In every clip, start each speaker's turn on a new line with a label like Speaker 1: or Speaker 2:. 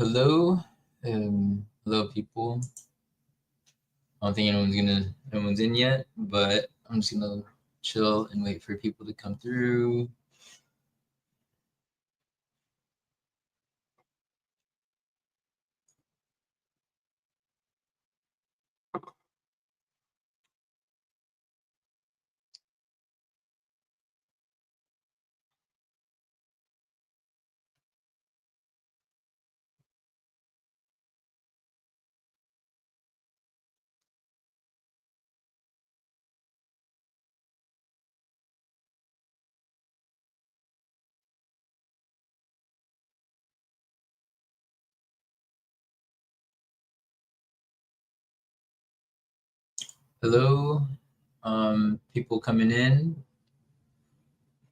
Speaker 1: Hello, hello people. I don't think anyone's in yet, but I'm just gonna chill and wait for people to come through. Hello, people coming in.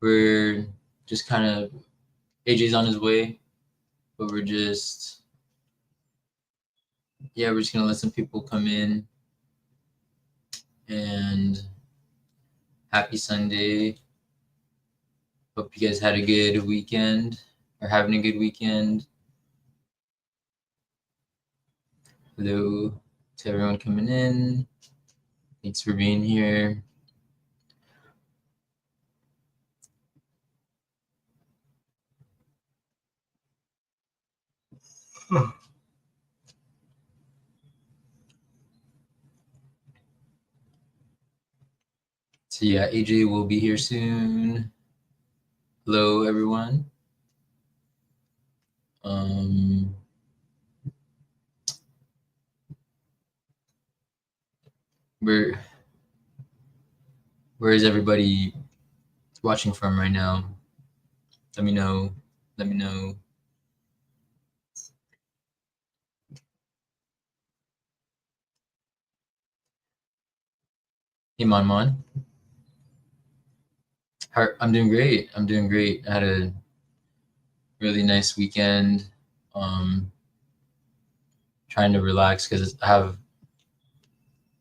Speaker 1: We're just kind of AJ's on his way, but we're just gonna let some people come in. And happy Sunday. Hope you guys had a good weekend or having a good weekend. Hello to everyone coming in. Thanks for being here. So yeah, AJ will be here soon. Hello, everyone. Where is everybody watching from right now? Let me know. Hey, Mon. I'm doing great. I had a really nice weekend. Trying to relax because I have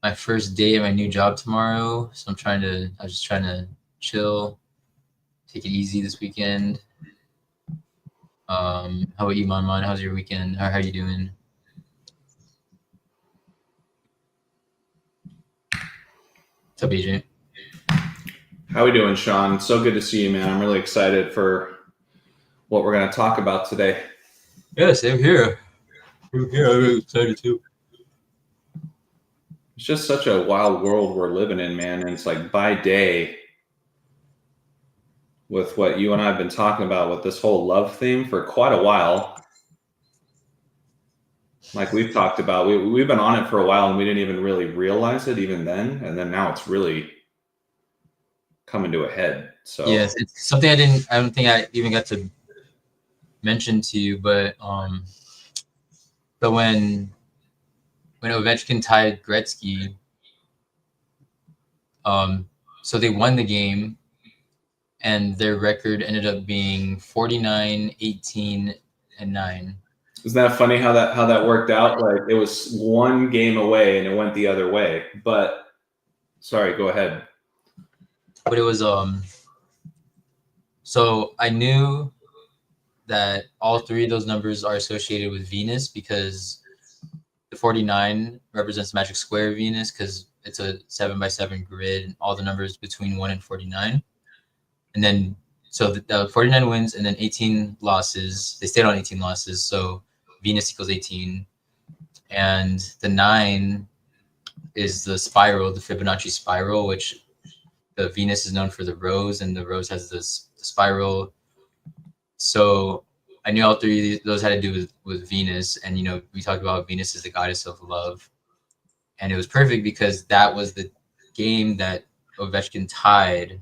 Speaker 1: my first day at my new job tomorrow. So I was just trying to chill, take it easy this weekend. How about you, Mon? How's your weekend? How are you doing? What's up, AJ?
Speaker 2: How we doing, Sean? So good to see you, man. I'm really excited for what we're going to talk about today.
Speaker 1: Yeah, same here. I'm really excited too.
Speaker 2: It's just such a wild world we're living in, man. And it's like by day, with what you and I have been talking about with this whole love theme for quite a while. Like we've talked about, we've been on it for a while and we didn't even really realize it even then. And then now it's really coming to a head. So
Speaker 1: yes, it's something I don't think I even got to mention to you, but when Ovechkin tied Gretzky, so they won the game and their record ended up being 49, 18, and 9.
Speaker 2: Isn't that funny how that worked out? Like it was one game away and it went the other way. But sorry, go ahead.
Speaker 1: But it was so I knew that all three of those numbers are associated with Venus because the 49 represents the magic square of Venus because it's a 7x7 grid and all the numbers between 1 and 49. And then so the 49 wins and then 18 losses. They stayed on 18 losses, so Venus equals 18. And the 9 is the spiral, the Fibonacci spiral, which the Venus is known for the rose, and the rose has the spiral. So I knew all three of those had to do with Venus, and we talked about Venus as the goddess of love, and it was perfect because that was the game that Ovechkin tied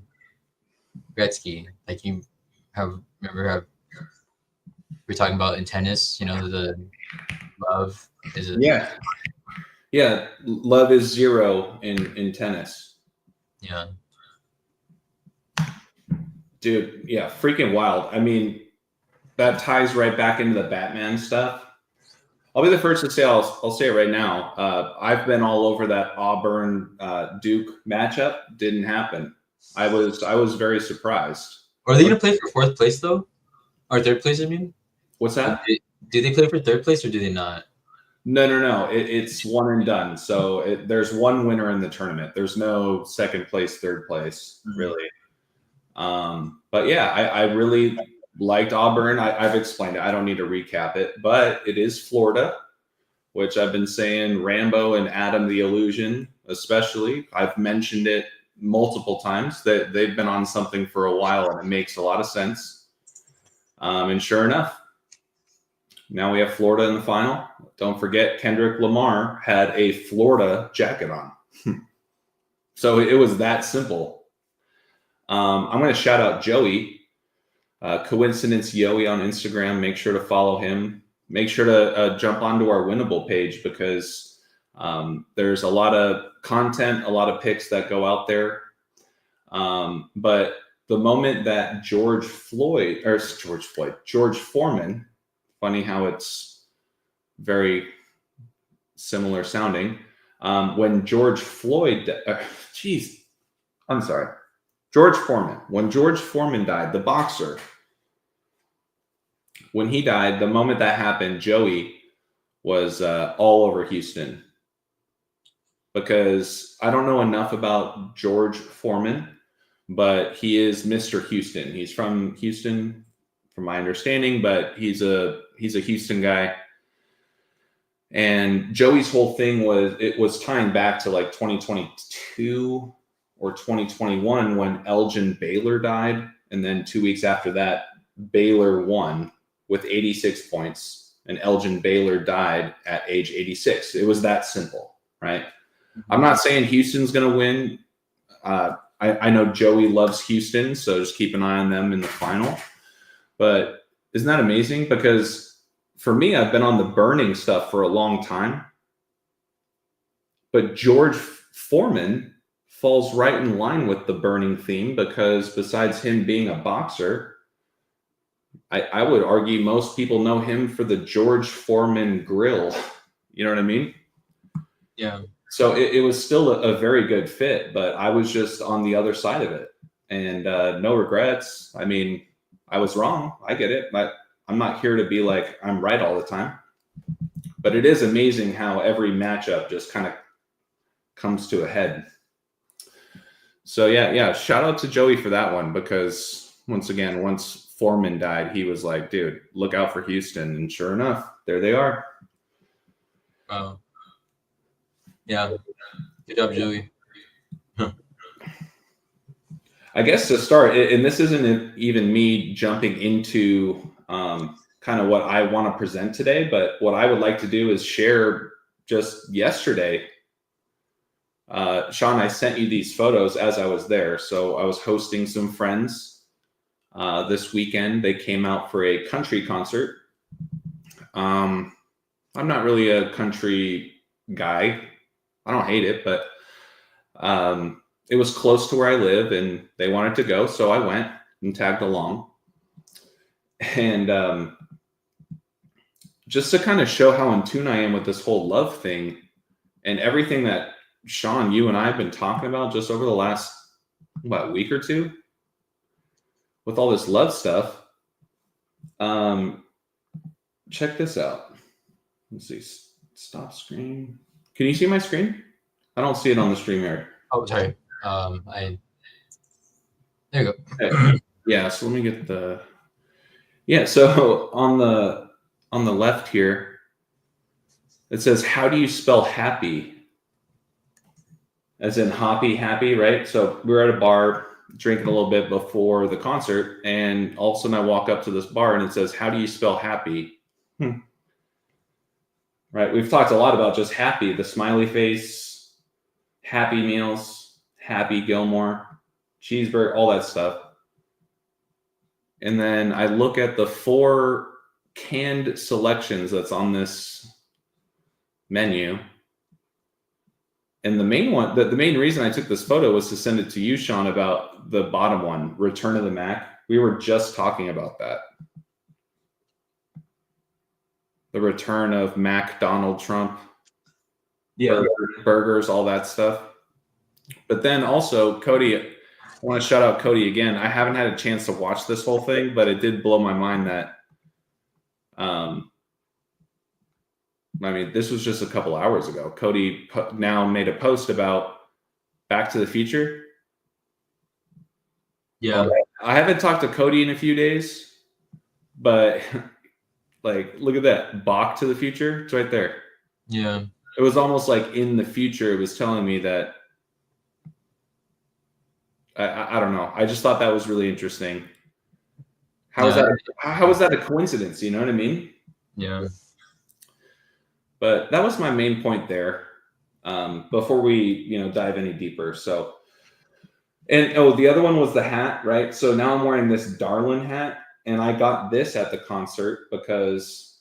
Speaker 1: Gretzky. Like remember how we're talking about in tennis, the love is
Speaker 2: Yeah, love is 0 in tennis.
Speaker 1: Yeah.
Speaker 2: Dude, yeah, freaking wild. I mean, that ties right back into the Batman stuff. I'll be the first to say, I'll say it right now. I've been all over that Auburn Duke matchup. Didn't happen. I was very surprised.
Speaker 1: Are they gonna play for fourth place though, or third place? I mean,
Speaker 2: what's that?
Speaker 1: Do they play for third place or do they not?
Speaker 2: No. It's one and done. So there's one winner in the tournament. There's no second place, third place, really. But yeah, I really liked Auburn. I've explained it. I don't need to recap it, but it is Florida, which I've been saying Rambo and Adam the Illusion, especially. I've mentioned it multiple times that they've been on something for a while, and it makes a lot of sense. And sure enough, now we have Florida in the final. Don't forget, Kendrick Lamar had a Florida jacket on. So it was that simple. I'm going to shout out Joey, Coincidence Yoey on Instagram. Make sure to follow him. Make sure to jump onto our winnable page because there's a lot of content, a lot of picks that go out there. But the moment that George Foreman, funny how it's very similar sounding. When George Foreman, when George Foreman died, the boxer, when he died, the moment that happened, Joey was all over Houston because I don't know enough about George Foreman, but he is Mr. Houston. He's from Houston, from my understanding, but he's a Houston guy. And Joey's whole thing was tying back to like 2022 or 2021 when Elgin Baylor died. And then 2 weeks after that, Baylor won with 86 points and Elgin Baylor died at age 86. It was that simple, right? Mm-hmm. I'm not saying Houston's going to win. I know Joey loves Houston, so just keep an eye on them in the final. But isn't that amazing? Because for me, I've been on the burning stuff for a long time. But George Foreman falls right in line with the burning theme because besides him being a boxer, I would argue most people know him for the George Foreman grill. You know what I mean?
Speaker 1: Yeah.
Speaker 2: So it was still a very good fit, but I was just on the other side of it. And no regrets. I mean, I was wrong. I get it. But I'm not here to be like, I'm right all the time. But it is amazing how every matchup just kind of comes to a head. So yeah. Shout out to Joey for that one because once Foreman died, he was like, dude, look out for Houston. And sure enough, there they are.
Speaker 1: Wow. Yeah. Good job, Joey.
Speaker 2: I guess to start, and this isn't even me jumping into kind of what I want to present today, but what I would like to do is share just yesterday. Sean, I sent you these photos as I was there. So I was hosting some friends this weekend. They came out for a country concert. I'm not really a country guy. I don't hate it, but it was close to where I live and they wanted to go. So I went and tagged along. And just to kind of show how in tune I am with this whole love thing and everything that Sean, you and I have been talking about just over the last, week or two with all this love stuff. Check this out. Let's see. Stop screen. Can you see my screen? I don't see it on the StreamYard.
Speaker 1: Oh, sorry. There you go.
Speaker 2: Okay. Yeah. So let me get the. Yeah. So on the left here, it says, "How do you spell happy?" As in happy, right? So we were at a bar drinking a little bit before the concert, and all of a sudden I walk up to this bar and it says, "How do you spell happy?" Right? We've talked a lot about just happy, the smiley face, Happy Meals, Happy Gilmore, cheeseburger, all that stuff. And then I look at the 4 canned selections that's on this menu. And the main reason I took this photo was to send it to you, Sean, about the bottom one, Return of the Mac. We were just talking about that. The return of Mac Donald Trump.
Speaker 1: Yeah.
Speaker 2: Burgers, all that stuff. But then also, Cody, I want to shout out Cody again. I haven't had a chance to watch this whole thing, but it did blow my mind that I mean, this was just a couple hours ago. Cody now made a post about Back to the Future.
Speaker 1: Yeah.
Speaker 2: I haven't talked to Cody in a few days, but like, look at that. Back to the Future. It's right there.
Speaker 1: Yeah.
Speaker 2: It was almost like in the future, it was telling me that. I don't know. I just thought that was really interesting. How is that? How is that a coincidence? You know what I mean?
Speaker 1: Yeah.
Speaker 2: But that was my main point there. Before we, dive any deeper. So, and the other one was the hat, right? So now I'm wearing this Darlin hat, and I got this at the concert because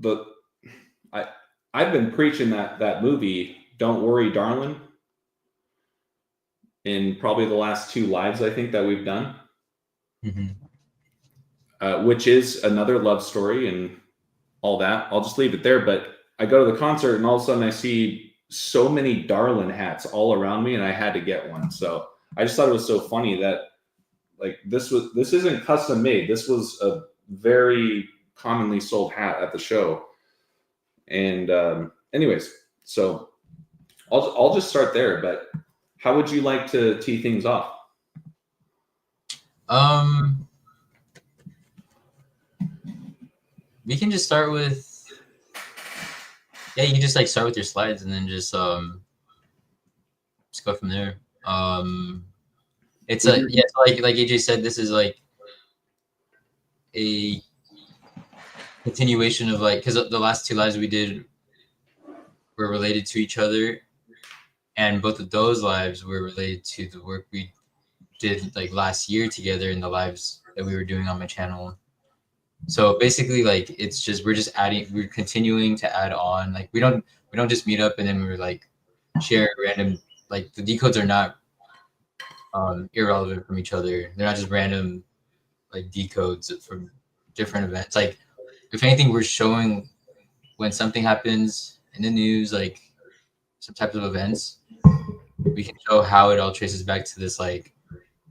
Speaker 2: I've been preaching that movie, Don't Worry, Darlin, in probably the last 2 lives I think that we've done, which is another love story and all that. I'll just leave it there. But I go to the concert, and all of a sudden I see so many Darlin hats all around me, and I had to get one. So I just thought it was so funny that like this isn't custom made. This was a very commonly sold hat at the show. And anyways, so I'll just start there. But how would you like to tee things off?
Speaker 1: We can just start with. Yeah, you can just like start with your slides and then just go from there. It's a like AJ said, this is like a continuation of like, because the last 2 lives we did were related to each other, and both of those lives were related to the work we did like last year together in the lives that we were doing on my channel. So basically, like, it's just we're continuing to add on. Like, we don't just meet up and then we're like share random, like, the decodes are not irrelevant from each other. They're not just random like decodes from different events. Like, if anything, we're showing when something happens in the news, like some types of events, we can show how it all traces back to this like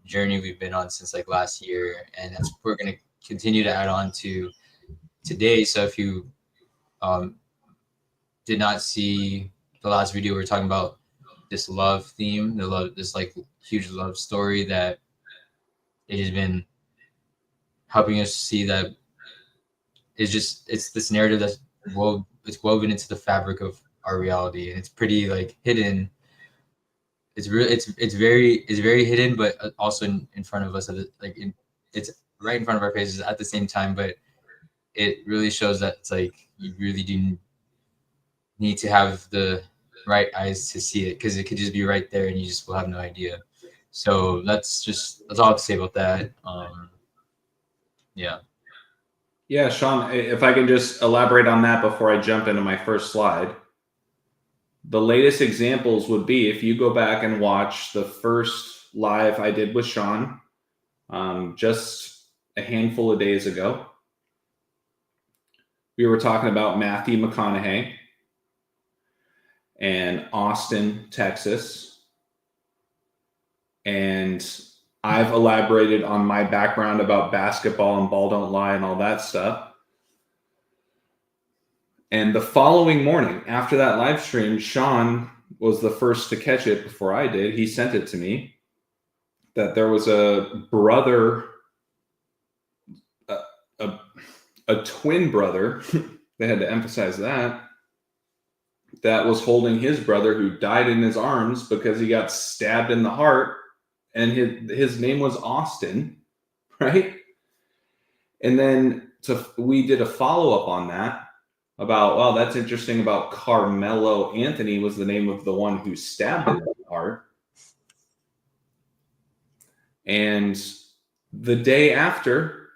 Speaker 1: journey we've been on since like last year, and that's we're gonna continue to add on to today. So if you did not see the last video, we were talking about this love theme, this like huge love story that it has been helping us see that it's this narrative that's woven into the fabric of our reality, and it's pretty like hidden. It's very hidden, but also in front of us, it's right in front of our faces at the same time. But it really shows that it's like you really do need to have the right eyes to see it, because it could just be right there and you just will have no idea. So that's all I have to say about that.
Speaker 2: Yeah, Sean, if I can just elaborate on that before I jump into my first slide. The latest examples would be if you go back and watch the first live I did with Sean just a handful of days ago. We were talking about Matthew McConaughey and Austin, Texas. And I've elaborated on my background about basketball and Ball Don't Lie and all that stuff. And the following morning, after that live stream, Sean was the first to catch it before I did. He sent it to me that there was a brother, a twin brother, they had to emphasize that was holding his brother who died in his arms because he got stabbed in the heart, and his name was Austin, right? And then we did a follow-up on that about, well, that's interesting about Carmelo Anthony was the name of the one who stabbed him in the heart. And the day after,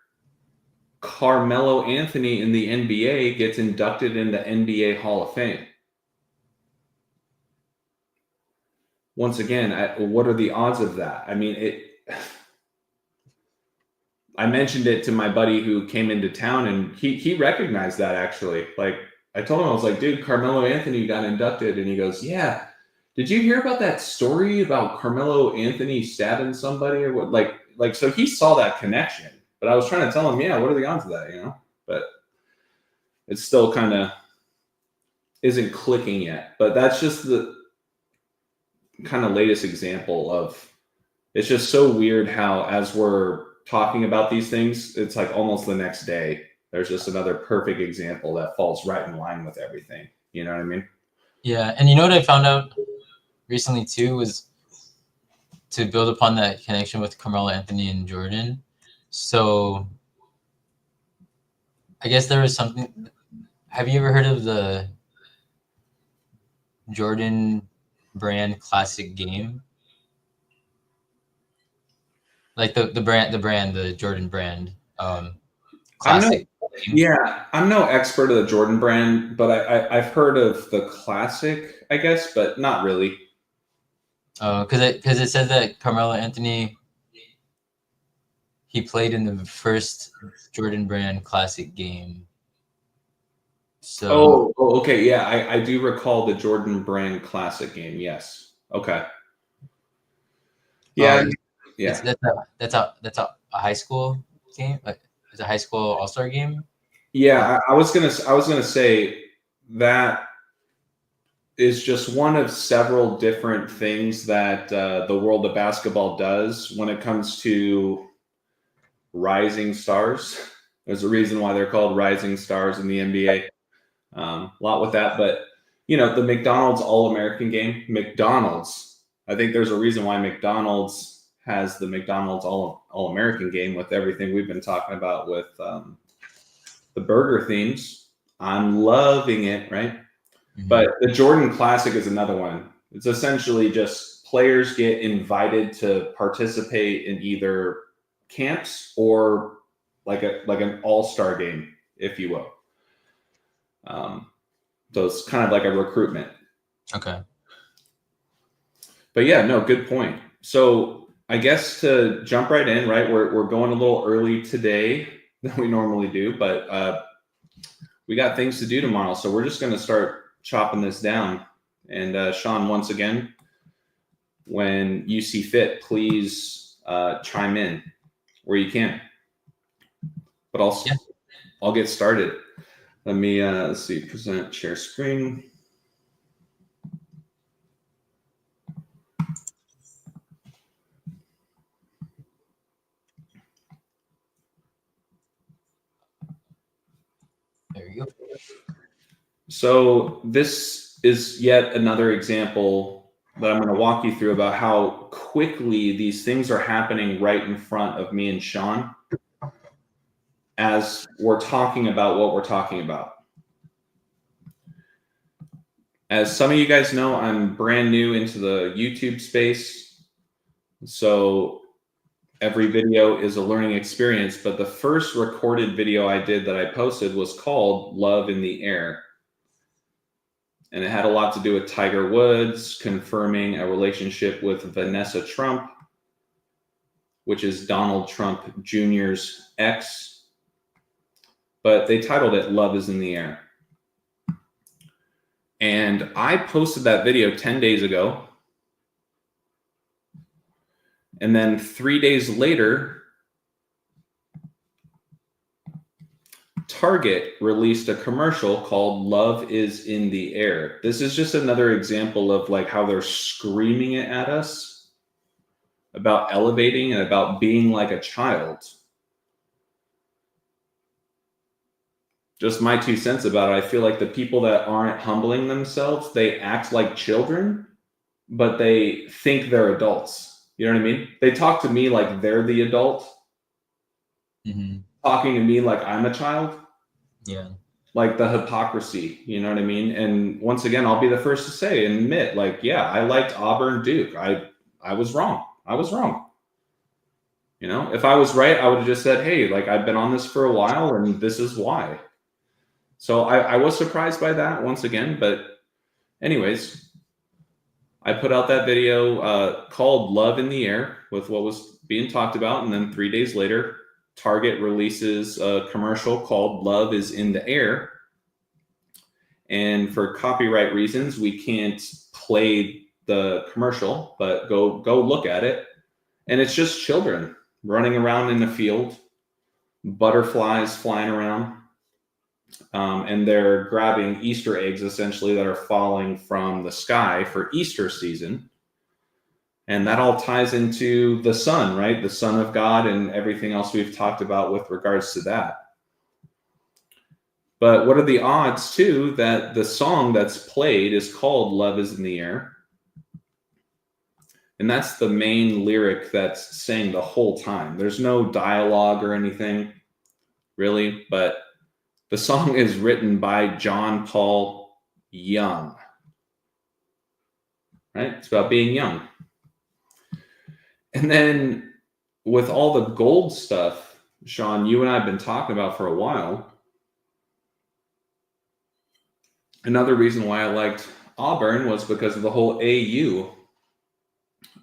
Speaker 2: Carmelo Anthony in the NBA gets inducted into NBA Hall of Fame. Once again, what are the odds of that? I mean, I mentioned it to my buddy who came into town, and he recognized that, actually. Like, I told him, I was like, dude, Carmelo Anthony got inducted. And he goes, yeah. Did you hear about that story about Carmelo Anthony stabbing somebody or what? Like, so he saw that connection. But I was trying to tell him, yeah, what are the odds of that, But It still kind of isn't clicking yet. But that's just the kind of latest example of, it's just so weird how as we're talking about these things, it's like almost the next day there's just another perfect example that falls right in line with everything. You know what I mean?
Speaker 1: Yeah, and you know what I found out recently too was to build upon that connection with Carmelo Anthony and Jordan. So I guess there was something. Have you ever heard of the Jordan brand classic game? Like the Jordan brand
Speaker 2: I'm no,
Speaker 1: classic game.
Speaker 2: yeah, I'm no expert of the Jordan brand, but I've heard of the classic, I guess, but not really.
Speaker 1: Because it says that Carmelo Anthony, he played in the first Jordan brand classic game. So
Speaker 2: Okay, yeah, I do recall the Jordan brand classic game. Yes. Okay. Yeah,
Speaker 1: it's
Speaker 2: yeah.
Speaker 1: a high school game. Like, it's a high school all-star game.
Speaker 2: Yeah, I was gonna say that is just one of several different things that the world of basketball does when it comes to rising stars. There's a reason why they're called rising stars in the NBA. A lot with that, but the McDonald's All-American game, McDonald's. I think there's a reason why McDonald's has the McDonald's All-American game with everything we've been talking about with the burger themes. I'm loving it, right?
Speaker 1: Mm-hmm.
Speaker 2: But the Jordan Classic is another one. It's essentially just players get invited to participate in either camps or like an all-star game, if you will. So it's kind of like a recruitment.
Speaker 1: Okay.
Speaker 2: But yeah, no, good point. So I guess to jump right in, right, we're going a little early today than we normally do, but we got things to do tomorrow. So we're just going to start chopping this down. And Sean, once again, when you see fit, please chime in where you can. But I'll get started. Let me let's see, present share screen.
Speaker 1: There you go.
Speaker 2: So this is yet another example that I'm going to walk you through about how quickly these things are happening right in front of me and Sean as we're talking about what we're talking about. As some of you guys know, I'm brand new into the YouTube space. So every video is a learning experience, but the first recorded video I did that I posted was called Love in the Air. And it had a lot to do with Tiger Woods confirming a relationship with Vanessa Trump, which is Donald Trump Jr.'s ex. But they titled it Love is in the Air. And I posted that video 10 days ago. And then 3 days later, Target released a commercial called Love is in the Air. This is just another example of like how they're screaming it at us about elevating and about being like a child. Just my 2 cents about it. I feel like the people that aren't humbling themselves, they act like children, but they think they're adults. You know what I mean? They talk to me like they're the adult.
Speaker 1: Mm-hmm.
Speaker 2: Talking to me like I'm a child.
Speaker 1: Yeah.
Speaker 2: Like the hypocrisy, you know what I mean? And once again, I'll be the first to say and admit, like, yeah, I liked Auburn Duke. I was wrong. I was wrong. If I was right, I would have just said, hey, like I've been on this for a while and this is why. So I was surprised by that once again. But anyways, I put out that video called Love in the Air with what was being talked about. And then 3 days later, Target releases a commercial called Love is in the Air. And for copyright reasons, we can't play the commercial, but go look at it. And it's just children running around in the field, butterflies flying around. and they're grabbing Easter eggs essentially that are falling from the sky for Easter season. And that all ties into the Son, right? The Son of God and everything else we've talked about with regards to that. But what are the odds, too, that the song that's played is called Love is in the Air? And that's the main lyric that's sang the whole time. There's no dialogue or anything, really, but the song is written by John Paul Young. Right? It's about being young. And then with all the gold stuff, Sean, you and I have been talking about for a while. Another reason why I liked Auburn was because of the whole AU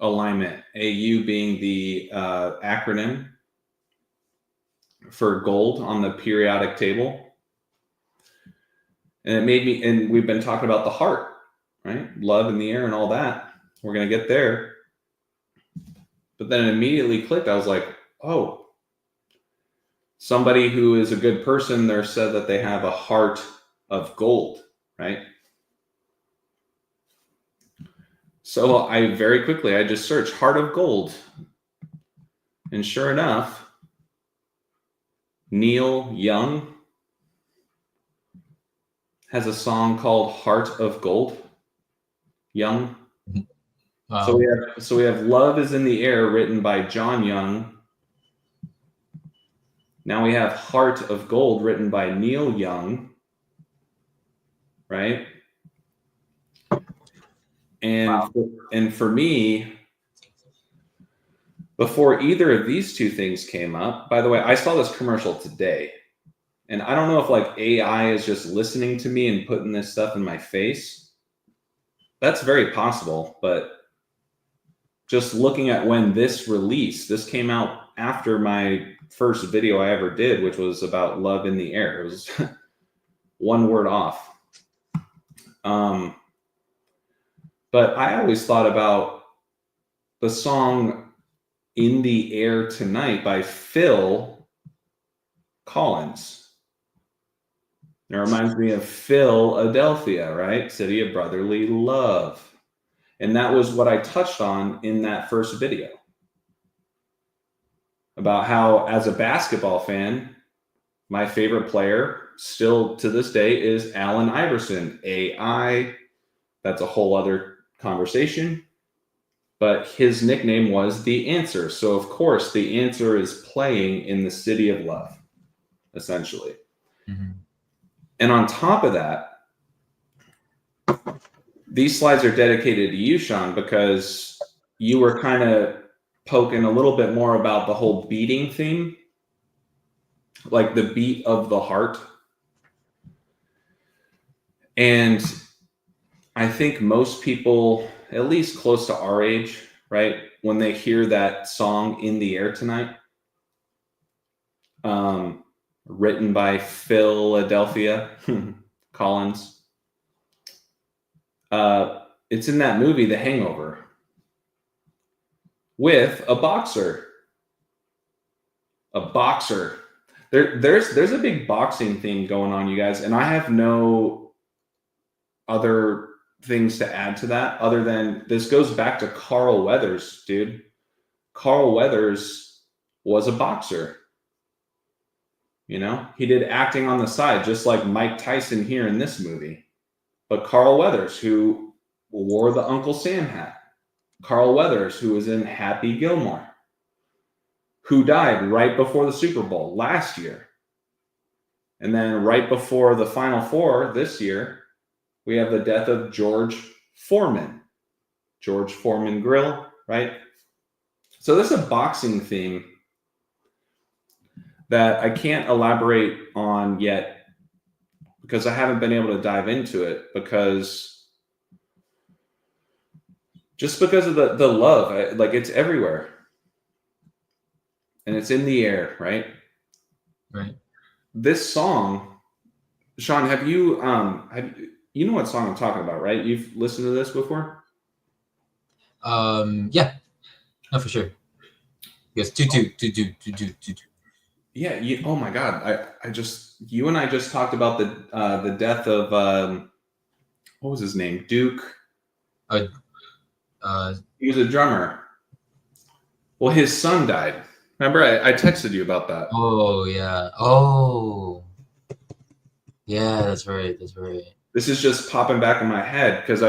Speaker 2: alignment. AU being the acronym for gold on the periodic table. And it made me, and we've been talking about the heart, right? Love in the air and all that. We're going to get there. But then it immediately clicked. I was like, oh, somebody who is a good person, they're said that they have a heart of gold, right? So I very quickly, I just searched heart of gold. And sure enough, Neil Young has a song called Heart of Gold. Young.
Speaker 1: Wow.
Speaker 2: So we have Love is in the Air written by John Young. Now we have Heart of Gold written by Neil Young. Right? And
Speaker 1: Wow.
Speaker 2: and for me, before either of these two things came up, by the way, I saw this commercial today. And I don't know if like AI is just listening to me and putting this stuff in my face. That's very possible, but just looking at when this released, this came out after my first video I ever did, which was about love in the air. It was one word off. But I always thought about the song In the Air Tonight by Phil Collins. It reminds me of Philadelphia, right? City of brotherly love. And that was what I touched on in that first video. About how, as a basketball fan, my favorite player still to this day is Allen Iverson. AI, that's a whole other conversation. But his nickname was The Answer. So, of course, The Answer is playing in the City of Love, essentially.
Speaker 1: Mm-hmm.
Speaker 2: And on top of that, these slides are dedicated to you, Sean, because you were kind of poking a little bit more about the whole beating theme, like the beat of the heart. And I think most people, at least close to our age, right, when they hear that song In the Air Tonight, written by Philadelphia Collins, it's in that movie, The Hangover, with a boxer. A boxer. There's a big boxing theme going on, you guys, and I have no other things to add to that other than this goes back to Carl Weathers, dude. Carl Weathers was a boxer. You know, he did acting on the side, just like Mike Tyson here in this movie. But Carl Weathers, who wore the Uncle Sam hat. Carl Weathers, who was in Happy Gilmore, who died right before the Super Bowl last year. And then right before the Final Four this year, we have the death of George Foreman. George Foreman Grill, right? So this is a boxing theme that I can't elaborate on yet because I haven't been able to dive into it because of the love, like it's everywhere. And it's in the air, right?
Speaker 1: Right.
Speaker 2: This song, Sean, have you you know what song I'm talking about, right? You've listened to this before?
Speaker 1: Yeah. No, for sure. Yes, two.
Speaker 2: Yeah. Oh my God. You and I just talked about the death of what was his name? Duke.
Speaker 1: Uh, uh,
Speaker 2: He was a drummer. Well, his son died. Remember, I texted you about that.
Speaker 1: oh yeah. Oh yeah. That's right. That's right.
Speaker 2: This is just popping back in my head because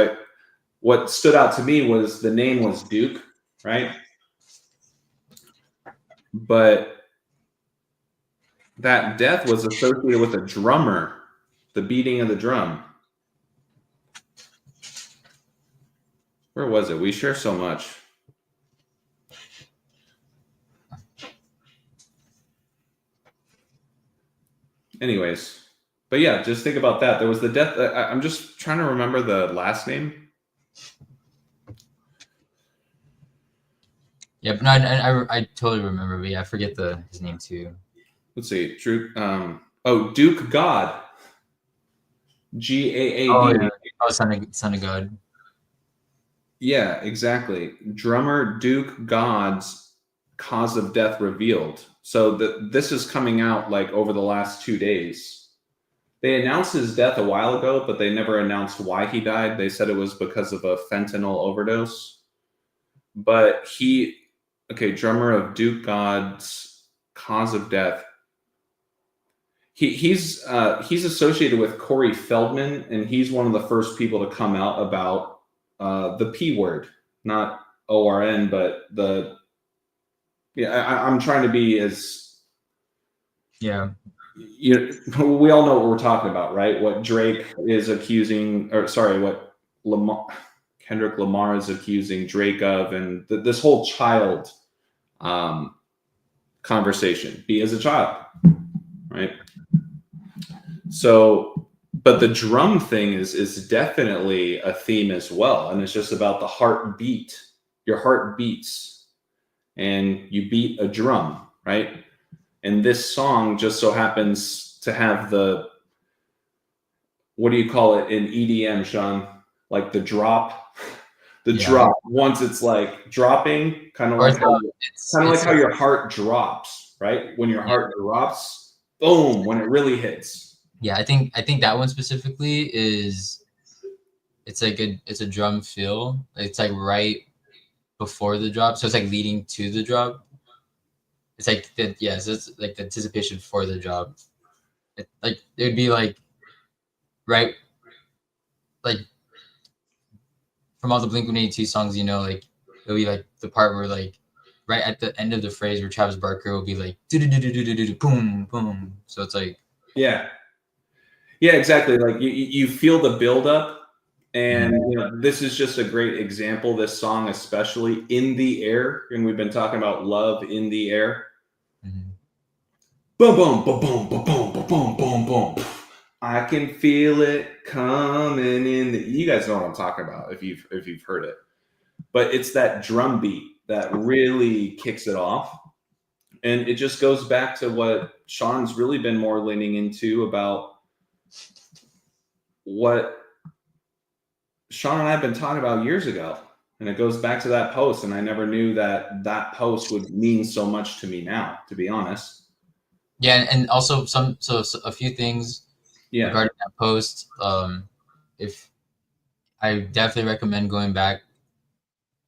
Speaker 2: what stood out to me was the name was Duke, right? But that death was associated with a drummer, the beating of the drum. Where was it? We share so much. Anyways, but yeah, just think about that. There was the death. I'm just trying to remember the last name.
Speaker 1: Yeah, but no, I totally remember, but yeah, I forget his name too.
Speaker 2: Let's see. True. Duke God.
Speaker 1: Oh
Speaker 2: Gaad.
Speaker 1: yeah. Oh, son of God.
Speaker 2: Yeah, exactly. Drummer Duke God's cause of death revealed. So this is coming out like over the last 2 days. They announced his death a while ago, but they never announced why he died. They said it was because of a fentanyl overdose. But drummer of Duke God's cause of death. He's associated with Corey Feldman, and he's one of the first people to come out about the P word, not ORN, but I'm trying to be as
Speaker 1: Yeah.
Speaker 2: we all know what we're talking about, right? What Drake is accusing, or sorry, what Kendrick Lamar is accusing Drake of, and this whole child conversation. Be as a child, right? So, but the drum thing is definitely a theme as well, and it's just about the heartbeat. Your heart beats, and you beat a drum, right? And this song just so happens to have what do you call it in EDM, Sean? Like the drop,
Speaker 1: Yeah.
Speaker 2: once it's like dropping, kind of
Speaker 1: Or
Speaker 2: like
Speaker 1: it's,
Speaker 2: how your heart drops, right? When your
Speaker 1: yeah,
Speaker 2: heart drops, boom, when it really hits.
Speaker 1: yeah. I think that one specifically it's like it's a drum fill. It's like right before the drop, so it's like leading to the drop. It's like yeah, so it's like the anticipation for the drop. It would be like right, like from all the Blink-182 songs, like it'll be like the part where like right at the end of the phrase where Travis Barker will be like do do do do do do do boom boom. So it's like
Speaker 2: Yeah, yeah, exactly. Like you feel the buildup, and this is just a great example. This song, especially in the air, and we've been talking about love in the air.
Speaker 1: mhm.
Speaker 2: Boom, boom, boom, boom, boom, boom, boom, boom, boom, boom. I can feel it coming in. You guys know what I'm talking about if you've heard it. But it's that drum beat that really kicks it off, and it just goes back to what Sean's really been more leaning into about what Sean and I have been talking about years ago. And it goes back to that post. And I never knew that post would mean so much to me now, to be honest.
Speaker 1: Yeah, and also so a few things
Speaker 2: Yeah.
Speaker 1: regarding that post. If I definitely recommend going back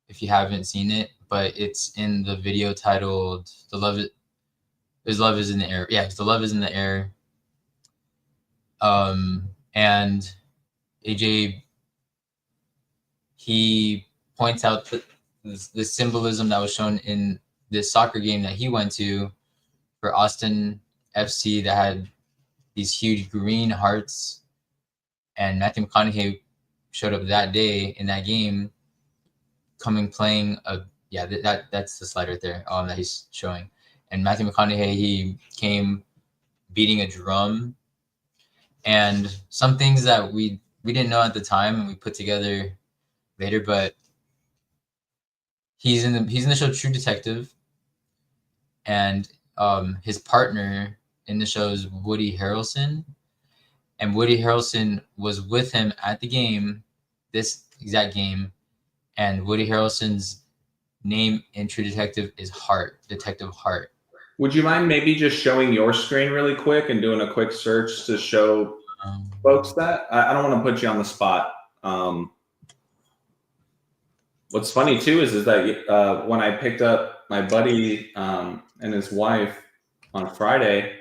Speaker 1: if you haven't seen it, but it's in the video titled "The Love is in the Air." Yeah, it's "The Love is in the Air." And AJ, he points out the symbolism that was shown in this soccer game that he went to for Austin FC that had these huge green hearts, and Matthew McConaughey showed up that day in that game, playing a yeah that's the slide right there that he's showing, and Matthew McConaughey he came beating a drum, and some things that we didn't know at the time and we put together later, but he's in the show True Detective, and his partner in the show is Woody Harrelson, and Woody Harrelson was with him at the game, this exact game, and Woody Harrelson's name in True Detective is Detective Hart.
Speaker 2: Would you mind maybe just showing your screen really quick and doing a quick search to show
Speaker 1: Um,
Speaker 2: folks that? I don't want to put you on the spot. What's funny too is that when I picked up my buddy and his wife on Friday,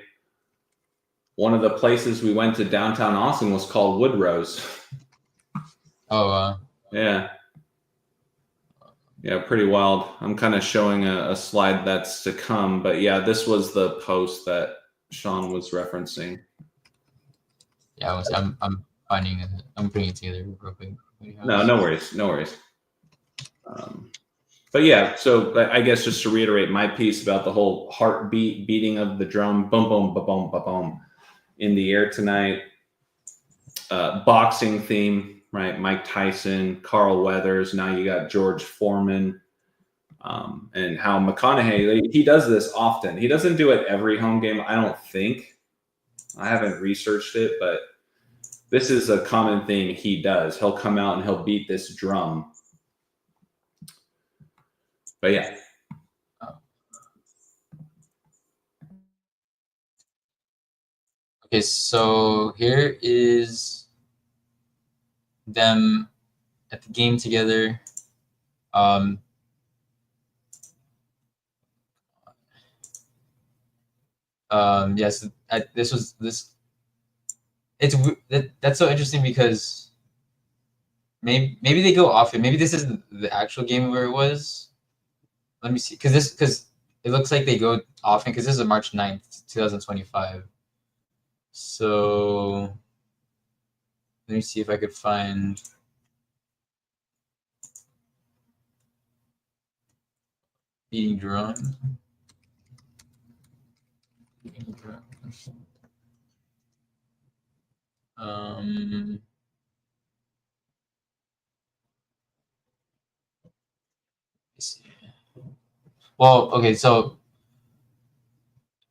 Speaker 2: one of the places we went to downtown Austin was called Woodrose.
Speaker 1: oh,
Speaker 2: Yeah. Yeah, pretty wild. I'm kind of showing a slide that's to come, but yeah, this was the post that Sean was referencing.
Speaker 1: yeah. I'm finding it. I'm putting it together real quick.
Speaker 2: No worries. But yeah, so I guess just to reiterate my piece about the whole heartbeat beating of the drum, boom, boom, ba boom, ba boom, in the air tonight. Boxing theme, right? Mike Tyson, Carl Weathers. Now you got George Foreman, and how McConaughey, he does this often. He doesn't do it every home game, I don't think. I haven't researched it, but this is a common thing he does. He'll come out and he'll beat this drum. But yeah.
Speaker 1: Okay, so here is them at the game together. Yes, that's so interesting because maybe they go off it. Maybe this is the actual game where it was. Let me see, because it looks like they go often because this is March 9th, 2025. So let me see if I could find beating drum. Well, okay, so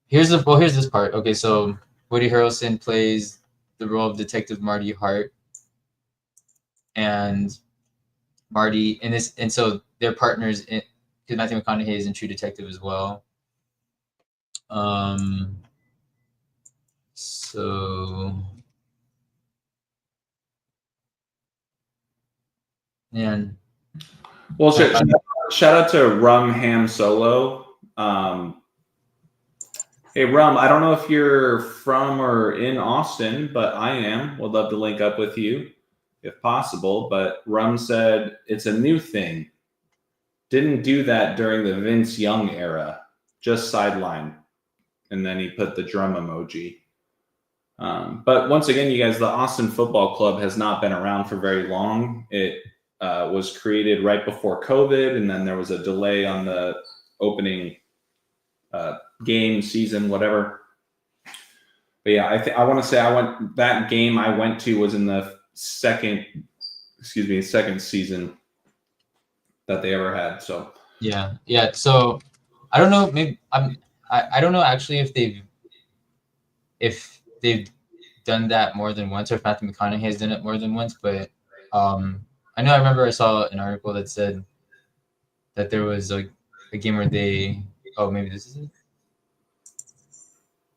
Speaker 1: here's this part. Okay, so Woody Harrelson plays the role of Detective Marty Hart, and Marty and so they're partners in because Matthew McConaughey is in True Detective as well. So and
Speaker 2: well, shout out to Rum Ham Solo. Hey Rum, I don't know if you're from or in Austin, but I am. Would love to link up with you if possible. But Rum said it's a new thing. Didn't do that during the Vince Young era. Just sideline. And then he put the drum emoji. But once again, you guys, the Austin Football Club has not been around for very long. It was created right before COVID, and then there was a delay on the opening game, season, whatever. But yeah, I want to say that game I went to was in the second season that they ever had. So
Speaker 1: yeah. So I don't know. Maybe I don't know actually if they've done that more than once, or if Matthew McConaughey has done it more than once. But I remember I saw an article that said that there was a game where they. Oh, maybe this is it.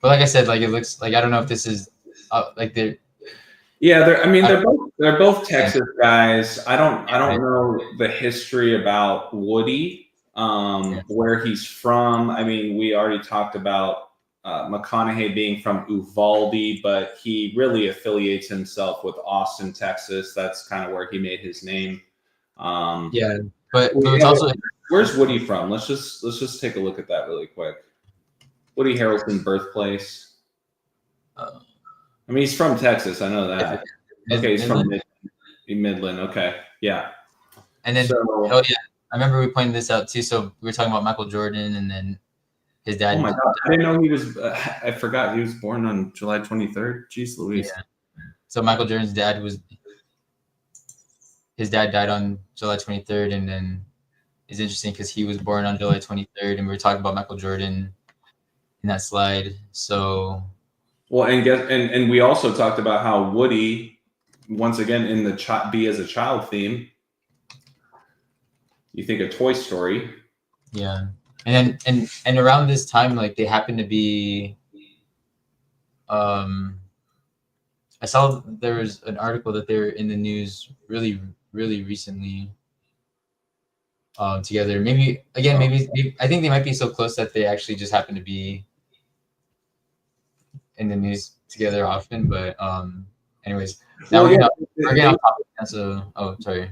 Speaker 1: But like I said, like it looks like I don't know if this is like they're.
Speaker 2: Yeah, they're both Texas guys. I don't know the history about Woody, where he's from. I mean, we already talked about McConaughey being from Uvalde, but he really affiliates himself with Austin, Texas. That's kind of where he made his name.
Speaker 1: Yeah, but it's also.
Speaker 2: Where's Woody from? Let's just take a look at that really quick. Woody Harrelson birthplace. I mean, he's from Texas. I know that. Okay, he's from Midland. Okay, yeah.
Speaker 1: And then, I remember we pointed this out too. So we were talking about Michael Jordan, and then his dad.
Speaker 2: Oh my God, I didn't know he was. I forgot he was born on July 23rd. Jeez Louise.
Speaker 1: Yeah. So Michael Jordan's dad died on July 23rd, and then it's interesting because he was born on July 23rd, and we were talking about Michael Jordan in that slide. So.
Speaker 2: Well, and we also talked about how Woody, once again in the Be as a Child theme. You think of Toy Story.
Speaker 1: Yeah. And around this time, like they happen to be, I saw there was an article that they were in the news really recently, together. Maybe again, maybe I think they might be so close that they actually just happen to be in the news together often. But anyways, now
Speaker 2: Well, yeah,
Speaker 1: we're getting off topic. So, oh, sorry.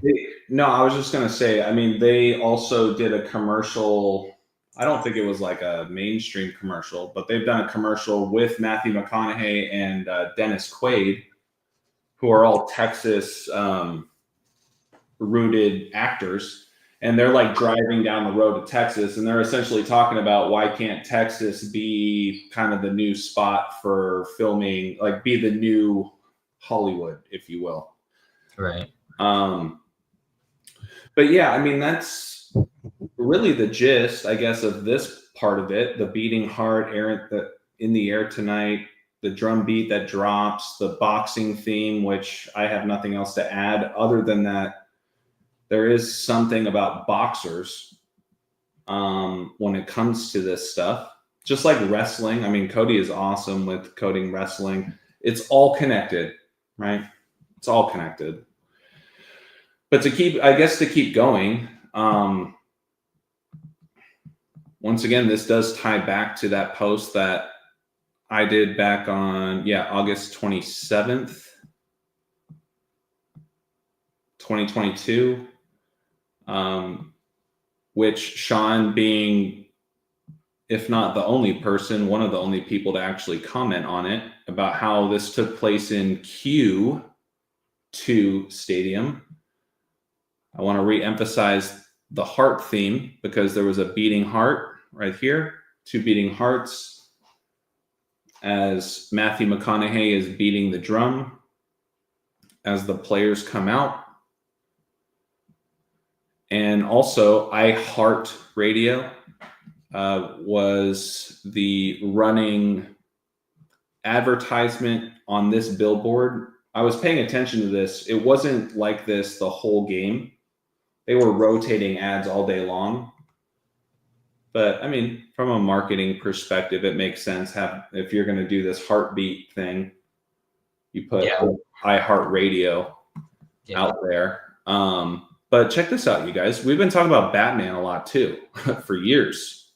Speaker 2: no, I was just gonna say. I mean, they also did a commercial. I don't think it was like a mainstream commercial, but they've done a commercial with Matthew McConaughey and Dennis Quaid, who are all Texas rooted actors, and they're like driving down the road to Texas, and they're essentially talking about why can't Texas be kind of the new spot for filming, like be the new Hollywood, if you will.
Speaker 1: Right.
Speaker 2: But yeah, I mean, that's really the gist, I guess, of this part of it. The beating heart, errant in the air tonight, the drum beat that drops, the boxing theme, which I have nothing else to add other than that there is something about boxers when it comes to this stuff. Just like wrestling. I mean, Cody is awesome with coding wrestling. It's all connected, right? It's all connected. But to keep going, once again, this does tie back to that post that I did back on, August 27th, 2022, which Sean being, if not the only person, one of the only people to actually comment on it about how this took place in Q2 Stadium. I want to re-emphasize the heart theme because there was a beating heart right here, two beating hearts as Matthew McConaughey is beating the drum as the players come out. And also, I Heart Radio was the running advertisement on this billboard. I was paying attention to this. It wasn't like this the whole game. They were rotating ads all day long. But I mean, from a marketing perspective, it makes sense. If you're going to do this heartbeat thing, you put iHeartRadio out there. But check this out, you guys. We've been talking about Batman a lot too for years.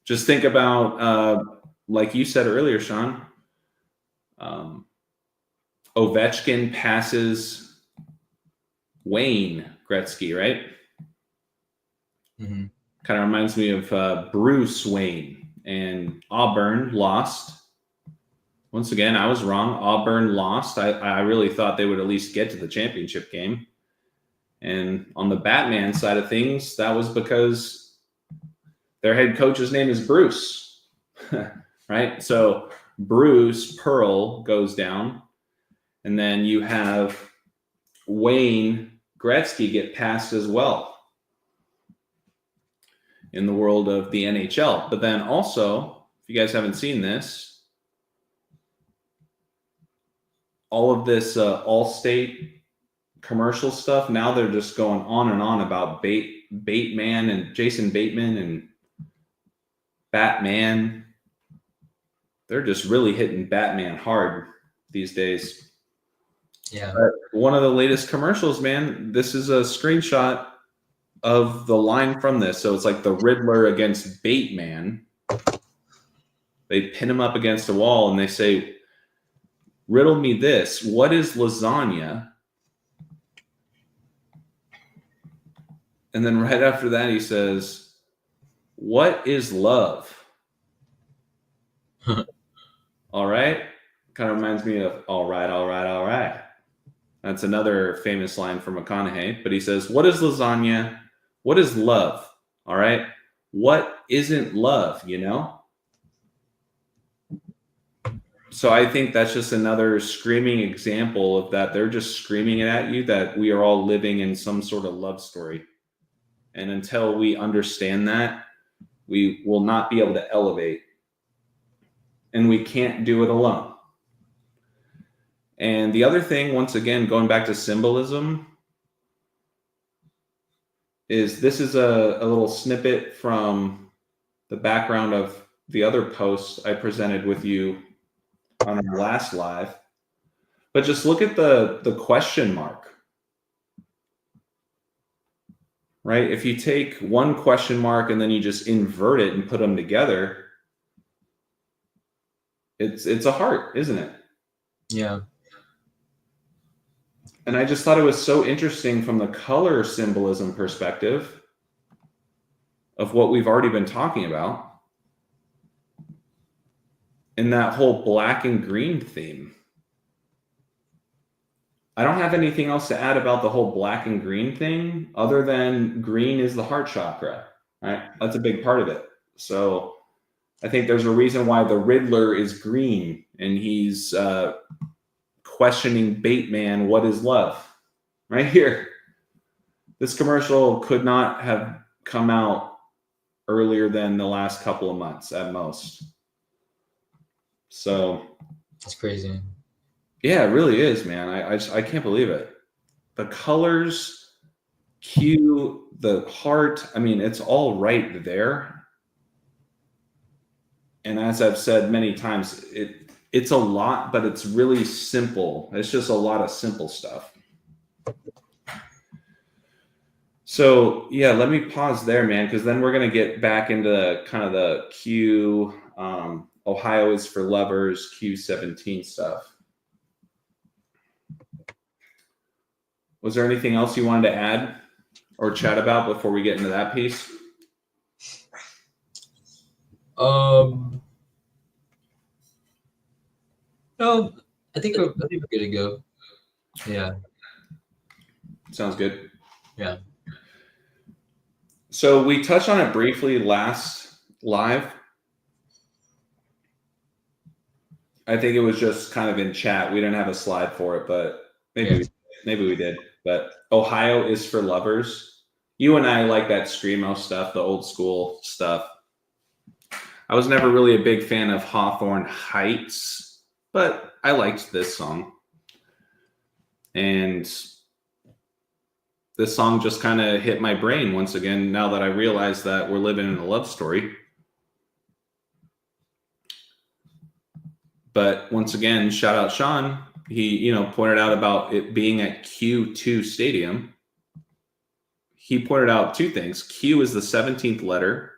Speaker 2: Just think about, like you said earlier, Sean, Ovechkin passes Wayne Gretzky, right?
Speaker 1: Mm-hmm.
Speaker 2: Kind of reminds me of Bruce Wayne, and Auburn lost. Once again, I was wrong. Auburn lost. I really thought they would at least get to the championship game. And on the Batman side of things, that was because their head coach's name is Bruce, right? So Bruce Pearl goes down, and then you have Wayne Gretzky get passed as well in the world of the NHL. But then also, if you guys haven't seen this, all of this Allstate commercial stuff, now they're just going on and on about Bateman and Jason Bateman and Batman. They're just really hitting Batman hard these days.
Speaker 1: Yeah.
Speaker 2: But one of the latest commercials, man, this is a screenshot of the line from this. So it's like the Riddler against Bateman. They pin him up against a wall and they say, riddle me this. What is lasagna? And then right after that, he says, what is love? All right. Kind of reminds me of all right, all right, all right. That's another famous line from McConaughey. But he says, what is lasagna? What is love? All right. What isn't love, you know? So I think that's just another screaming example of that. They're just screaming it at you that we are all living in some sort of love story. And until we understand that, we will not be able to elevate. And we can't do it alone. And the other thing, once again, going back to symbolism, is this is a little snippet from the background of the other post I presented with you on our last live. But just look at the question mark, right? If you take one question mark and then you just invert it and put them together, it's a heart, isn't it?
Speaker 1: Yeah.
Speaker 2: And I just thought it was so interesting from the color symbolism perspective of what we've already been talking about in that whole black and green theme. I don't have anything else to add about the whole black and green thing other than green is the heart chakra, right? That's a big part of it. So I think there's a reason why the Riddler is green and he's questioning Bateman, what is love? Right here. This commercial could not have come out earlier than the last couple of months at most. So
Speaker 1: That's crazy.
Speaker 2: yeah, it really is, man. I can't believe it. The colors, Q, the heart, I mean, it's all right there. And as I've said many times, it's a lot, but it's really simple. It's just a lot of simple stuff. So yeah, let me pause there, man, because then we're gonna get back into kind of the Q, Ohio is for lovers, Q17 stuff. Was there anything else you wanted to add or chat about before we get into that piece?
Speaker 1: No, I think we're good to go. Yeah.
Speaker 2: Sounds good.
Speaker 1: Yeah.
Speaker 2: So we touched on it briefly last live. I think it was just kind of in chat. We didn't have a slide for it, but maybe we did. But Ohio is for lovers. You and I like that screamo stuff, the old school stuff. I was never really a big fan of Hawthorne Heights, but I liked this song. And this song just kind of hit my brain once again now that I realized that we're living in a love story. But once again, shout out Sean. He, pointed out about it being at Q2 Stadium. He pointed out two things. Q is the 17th letter,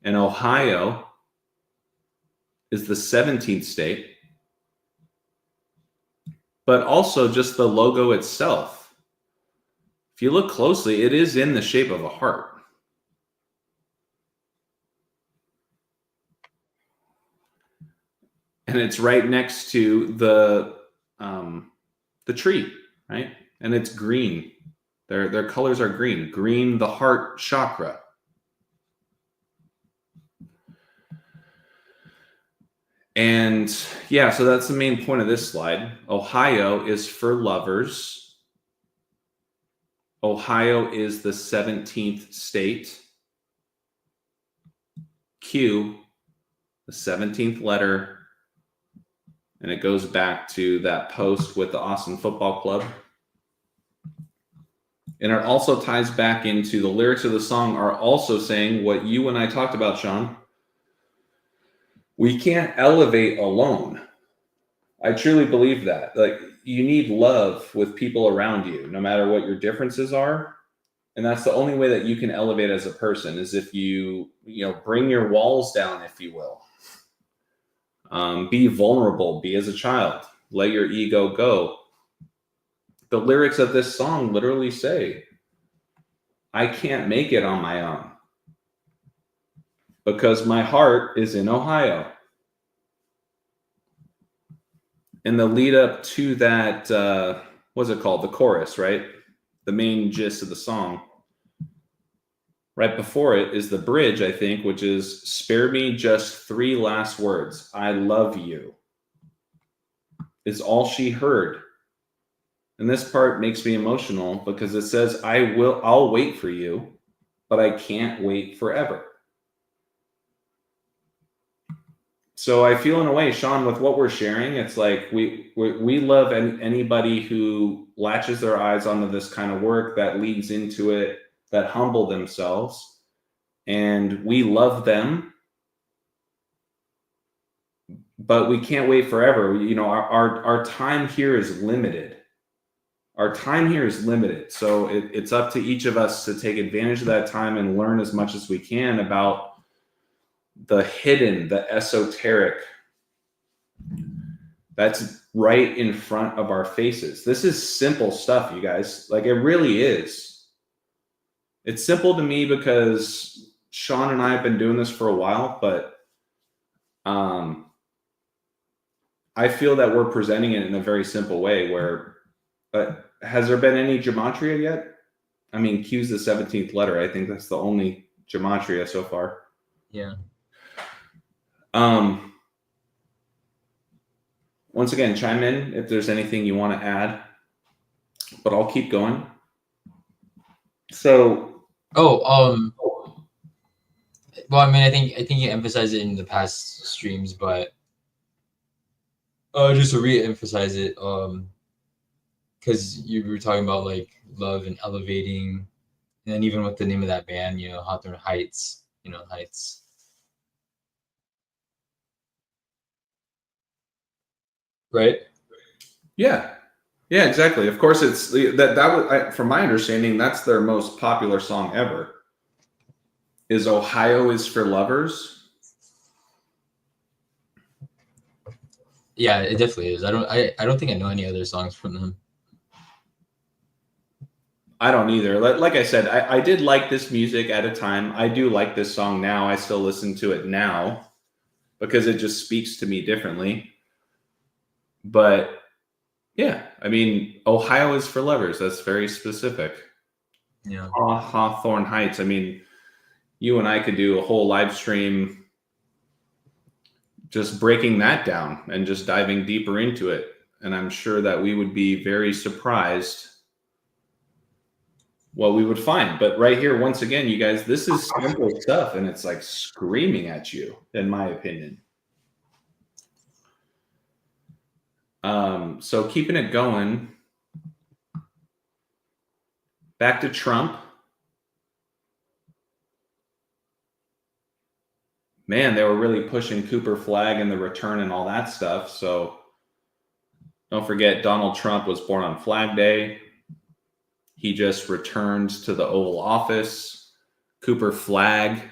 Speaker 2: and Ohio is the 17th state. But also just the logo itself. If you look closely, it is in the shape of a heart. And it's right next to the tree, right? And it's green. Their colors are green. Green, the heart chakra. And yeah, so that's the main point of this slide. Ohio is for lovers. Ohio is the 17th state. Q, the 17th letter. And it goes back to that post with the Austin Football Club. And it also ties back into the lyrics of the song are also saying what you and I talked about, Sean. We can't elevate alone. I truly believe that. Like, you need love with people around you, no matter what your differences are. And that's the only way that you can elevate as a person is if you bring your walls down, if you will. Be vulnerable, be as a child, let your ego go. The lyrics of this song literally say, I can't make it on my own because my heart is in Ohio. And the lead up to that, what's it called? The chorus, right? The main gist of the song. Right before it is the bridge, I think, which is spare me just 3 last words. I love you. Is all she heard. And this part makes me emotional because it says, I'll wait for you, but I can't wait forever. So I feel in a way, Sean, with what we're sharing, it's like we love anybody who latches their eyes onto this kind of work that leads into it. that humble themselves, and we love them, but we can't wait forever. You know, our time here is limited. Our time here is limited. So it's up to each of us to take advantage of that time and learn as much as we can about the hidden, the esoteric that's right in front of our faces. This is simple stuff, you guys. Like, it really is. It's simple to me because Sean and I have been doing this for a while, but I feel that we're presenting it in a very simple way where, has there been any gematria yet? I mean, Q's the 17th letter. I think that's the only gematria so far.
Speaker 1: Yeah.
Speaker 2: Once again, chime in if there's anything you want to add, but I'll keep going. So,
Speaker 1: well, I mean, I think you emphasized it in the past streams, but just to re-emphasize it, because you were talking about like love and elevating, and then even with the name of that band, you know, Hawthorne Heights, Heights. Right?
Speaker 2: yeah, exactly. Of course, it's that was, from my understanding, that's their most popular song ever. Is Ohio is for Lovers?
Speaker 1: Yeah, it definitely is. I don't think I know any other songs from them.
Speaker 2: I don't either. Like I said, I did like this music at a time. I do like this song now. I still listen to it now because it just speaks to me differently. But yeah, I mean, Ohio is for Lovers. That's very specific.
Speaker 1: Yeah.
Speaker 2: Hawthorne Heights. I mean, you and I could do a whole live stream just breaking that down and just diving deeper into it. And I'm sure that we would be very surprised what we would find. But right here, once again, you guys, this is simple stuff and it's like screaming at you, in my opinion. So keeping it going, back to Trump. Man, they were really pushing Cooper flag and the return and all that stuff. So don't forget, Donald Trump was born on Flag Day. He just returned to the Oval Office. Cooper flag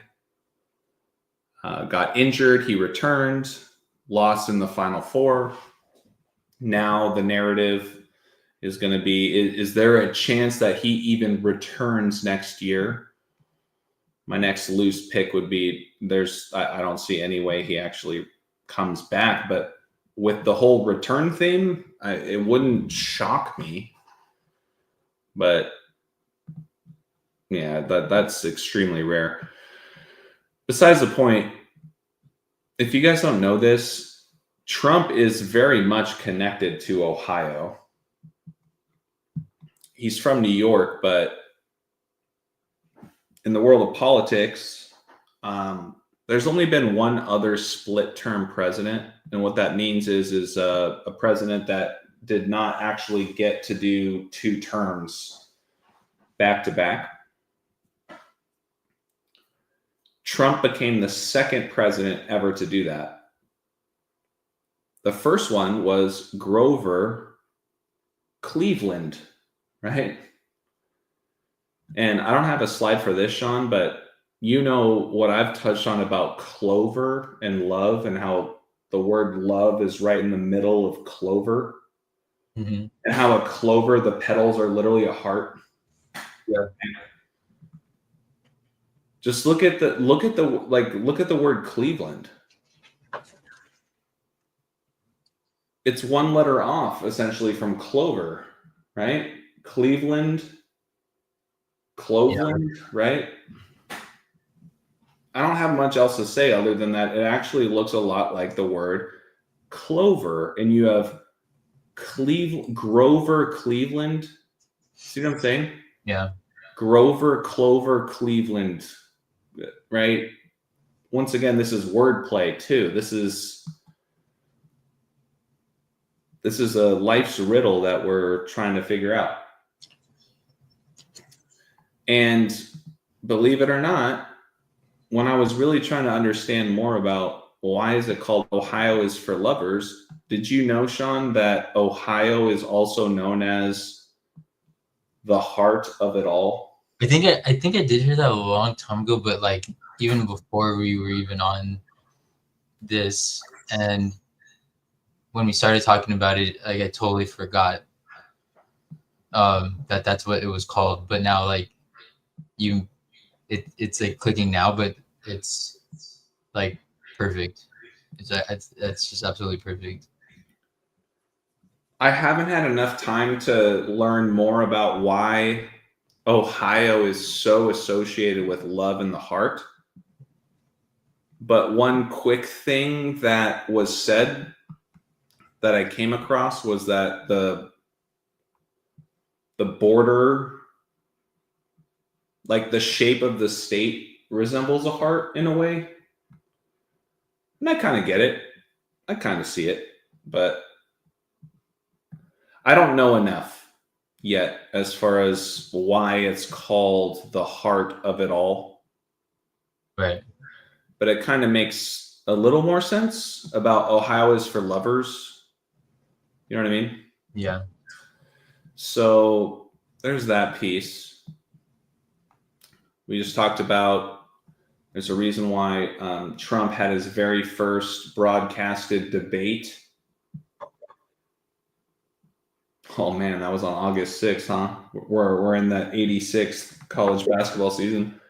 Speaker 2: got injured. He returned, lost in the Final Four. Now the narrative is going to be, is there a chance that he even returns next year? My next loose pick would be I don't see any way he actually comes back, but with the whole return thing, it wouldn't shock me. But yeah, that's extremely rare. Besides the point, if you guys don't know this, Trump is very much connected to Ohio. He's from New York, but in the world of politics, there's only been one other split-term president, and what that means is a president that did not actually get to do 2 terms back to back. Trump became the second president ever to do that. The first one was Grover Cleveland, right? And I don't have a slide for this, Sean, but you know what I've touched on about clover and love and how the word love is right in the middle of clover. Mm-hmm. And how a clover, the petals are literally a heart.
Speaker 1: Yeah.
Speaker 2: Just look at the word Cleveland. It's one letter off essentially from clover, right? Cleveland, Cloveland, yeah. Right? I don't have much else to say other than that it actually looks a lot like the word clover, and you have Grover Cleveland. See what I'm saying?
Speaker 1: Yeah.
Speaker 2: Grover, Clover, Cleveland, right? Once again, this is wordplay too. This is a life's riddle that we're trying to figure out. And believe it or not, when I was really trying to understand more about why is it called Ohio is for Lovers, did you know, Sean, that Ohio is also known as the heart of it all?
Speaker 1: I think I did hear that a long time ago, but like even before we were even on this, and when we started talking about it, like I totally forgot that that's what it was called. But now like it's like clicking now, but it's like perfect. It's just absolutely perfect.
Speaker 2: I haven't had enough time to learn more about why Ohio is so associated with love in the heart. But one quick thing that was said that I came across was that the border, like the shape of the state, resembles a heart in a way. And I kind of get it. I kind of see it, but I don't know enough yet as far as why it's called the heart of it all.
Speaker 1: Right.
Speaker 2: But it kind of makes a little more sense about Ohio is for Lovers. You know what I mean?
Speaker 1: Yeah.
Speaker 2: So there's that piece. We just talked about there's a reason why Trump had his very first broadcasted debate. Oh man, that was on August 6th, huh? We're in the 86th college basketball season.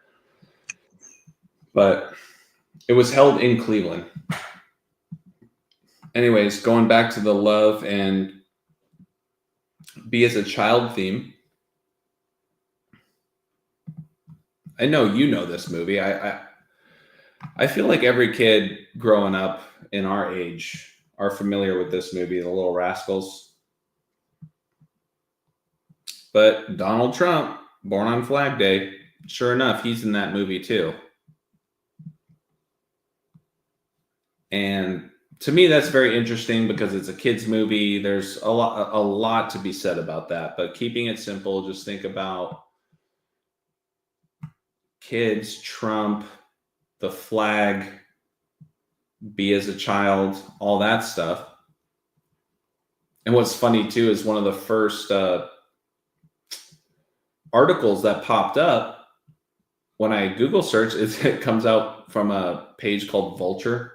Speaker 2: But it was held in Cleveland. Anyways, going back to the love and be as a child theme. I know you know this movie. I feel like every kid growing up in our age are familiar with this movie, The Little Rascals. But Donald Trump, born on Flag Day, sure enough, he's in that movie too. And to me, that's very interesting because it's a kid's movie. There's a lot to be said about that. But keeping it simple, just think about kids, Trump, the flag, be as a child, all that stuff. And what's funny too is one of the first articles that popped up when I Google search is it comes out from a page called Vulture.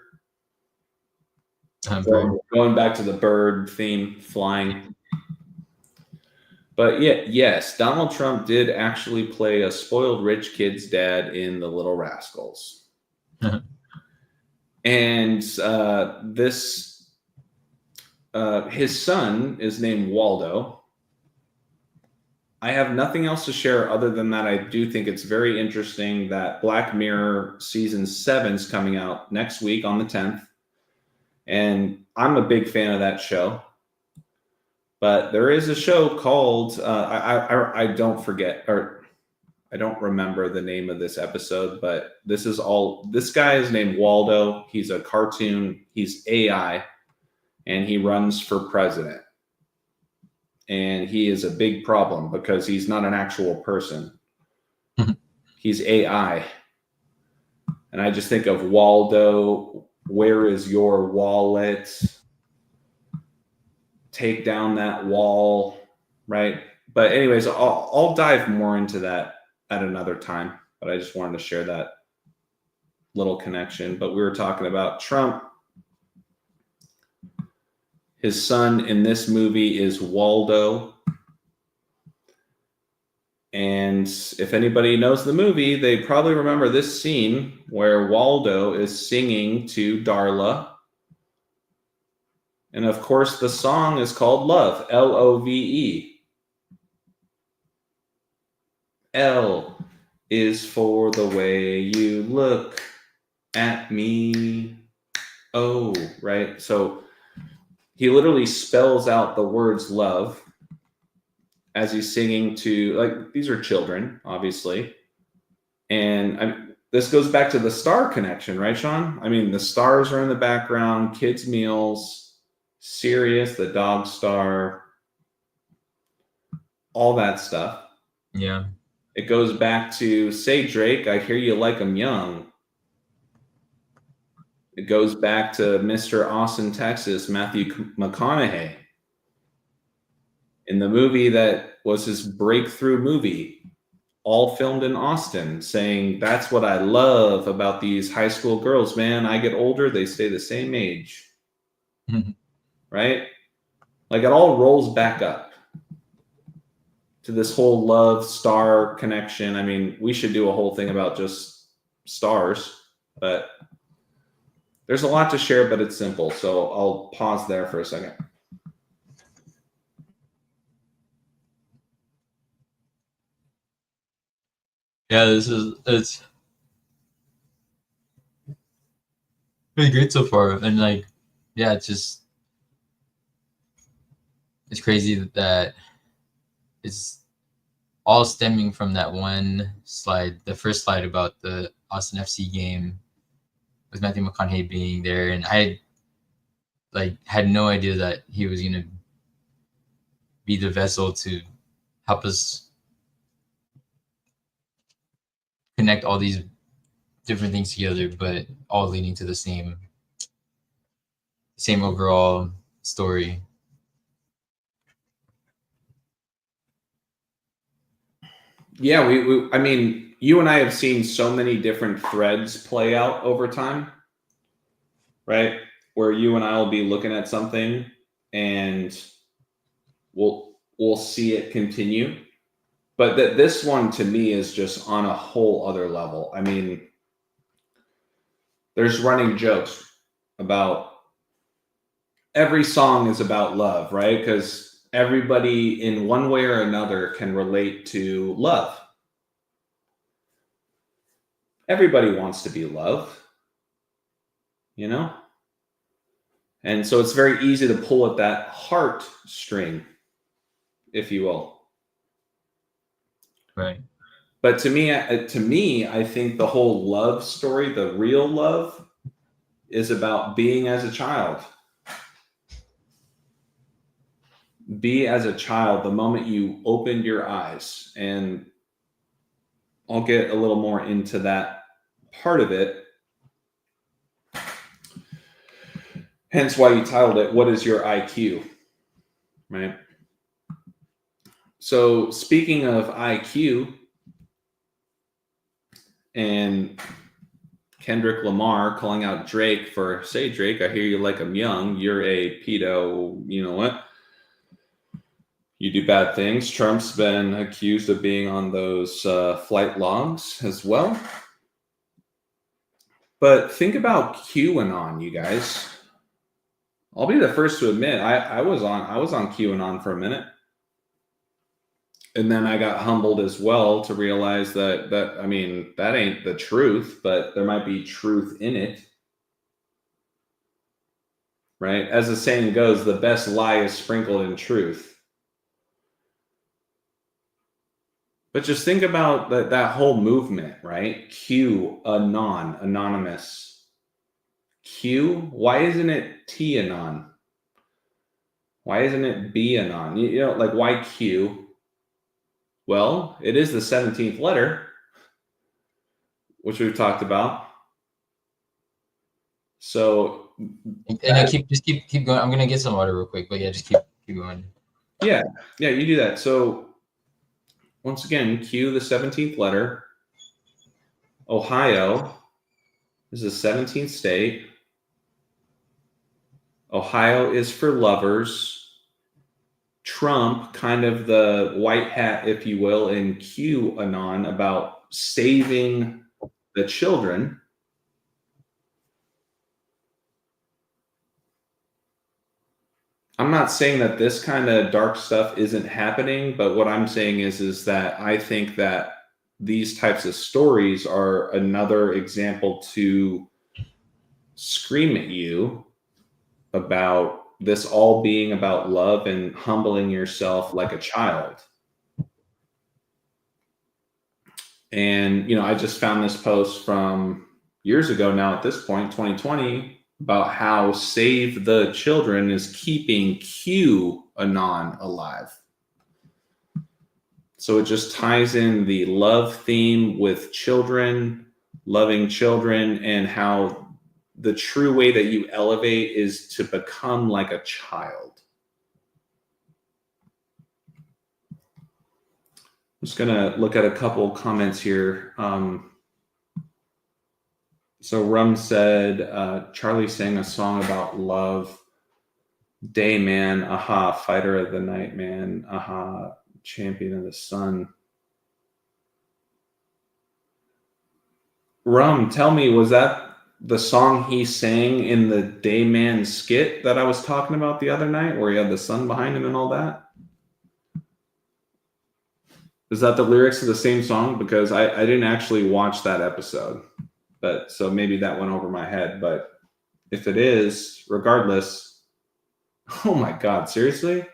Speaker 2: So going back to the bird theme, flying. But yeah, yes, Donald Trump did actually play a spoiled rich kid's dad in The Little Rascals. And his son is named Waldo. I have nothing else to share other than that I do think it's very interesting that Black Mirror season 7 is coming out next week on the 10th. And I'm a big fan of that show. But there is a show called I don't forget, or I don't remember the name of this episode, but this guy is named Waldo. He's a cartoon, he's AI, and he runs for president. And he is a big problem because he's not an actual person. He's AI. And I just think of Waldo, where is your wallet? Take down that wall, right? But anyways, I'll dive more into that at another time. But I just wanted to share that little connection. But we were talking about Trump. His son in this movie is Waldo. And if anybody knows the movie, they probably remember this scene where Waldo is singing to Darla. And of course, the song is called Love, Love. L is for the way you look at me. Oh, right? So he literally spells out the words love as he's singing to, like, these are children, obviously. And this goes back to the star connection, right, Sean? I mean, the stars are in the background, kids' meals, Sirius, the dog star, all that stuff.
Speaker 1: Yeah.
Speaker 2: It goes back to, say, Drake, I hear you like 'em young. It goes back to Mr. Austin, Texas, Matthew McConaughey, in the movie that was his breakthrough movie, all filmed in Austin, saying, that's what I love about these high school girls, man. I get older, they stay the same age. Right? Like, it all rolls back up to this whole love star connection. I mean, we should do a whole thing about just stars, but there's a lot to share, but it's simple. So I'll pause there for a second.
Speaker 1: Yeah, it's pretty great so far. And like, yeah, it's crazy that it's all stemming from that one slide, the first slide about the Austin FC game with Matthew McConaughey being there. And I had no idea that he was gonna be the vessel to help us connect all these different things together, but all leading to the same overall story.
Speaker 2: Yeah, I mean, you and I have seen so many different threads play out over time, right? Where you and I will be looking at something and we'll see it continue. But this one to me is just on a whole other level. I mean, there's running jokes about every song is about love, right? Because everybody in one way or another can relate to love. Everybody wants to be loved, you know? And so it's very easy to pull at that heart string, if you will.
Speaker 1: Right.
Speaker 2: But to me, I think the whole love story, the real love, is about being as a child. Be as a child the moment you opened your eyes. And I'll get a little more into that part of it. Hence why you titled it, What is Your IQ? Right? So speaking of IQ, and Kendrick Lamar calling out Drake for, say, Drake, I hear you like 'em young. You're a pedo. You know what? You do bad things. Trump's been accused of being on those flight logs as well. But think about QAnon, you guys. I'll be the first to admit I was on QAnon for a minute. And then I got humbled as well to realize that I mean, that ain't the truth, but there might be truth in it. Right? As the saying goes, the best lie is sprinkled in truth. But just think about that whole movement, right? Q, anon, anonymous. Q, why isn't it T anon? Why isn't it B anon? You know, like, why Q? Well, it is the 17th letter, which we've talked about. So,
Speaker 1: and I keep going. I'm gonna get some water real quick, but yeah, just keep going.
Speaker 2: Yeah, you do that. So once again, Q, the 17th letter. Ohio is the 17th state. Ohio is for lovers. Trump, kind of the white hat, if you will, in QAnon about saving the children. I'm not saying that this kind of dark stuff isn't happening, but what I'm saying is that I think that these types of stories are another example to scream at you about this all being about love and humbling yourself like a child. And, you know, I just found this post from years ago now at this point, 2020, about how Save the Children is keeping QAnon alive. So it just ties in the love theme with children, loving children, and how the true way that you elevate is to become like a child. I'm just going to look at a couple comments here. So Rum said, Charlie sang a song about love. Day man, aha, fighter of the night man, aha, champion of the sun. Rum, tell me, was that the song he sang in the Dayman skit that I was talking about the other night, where he had the sun behind him and all that? Is that the lyrics of the same song? Because I didn't actually watch that episode, but so maybe that went over my head. But if it is, regardless, oh my God, seriously?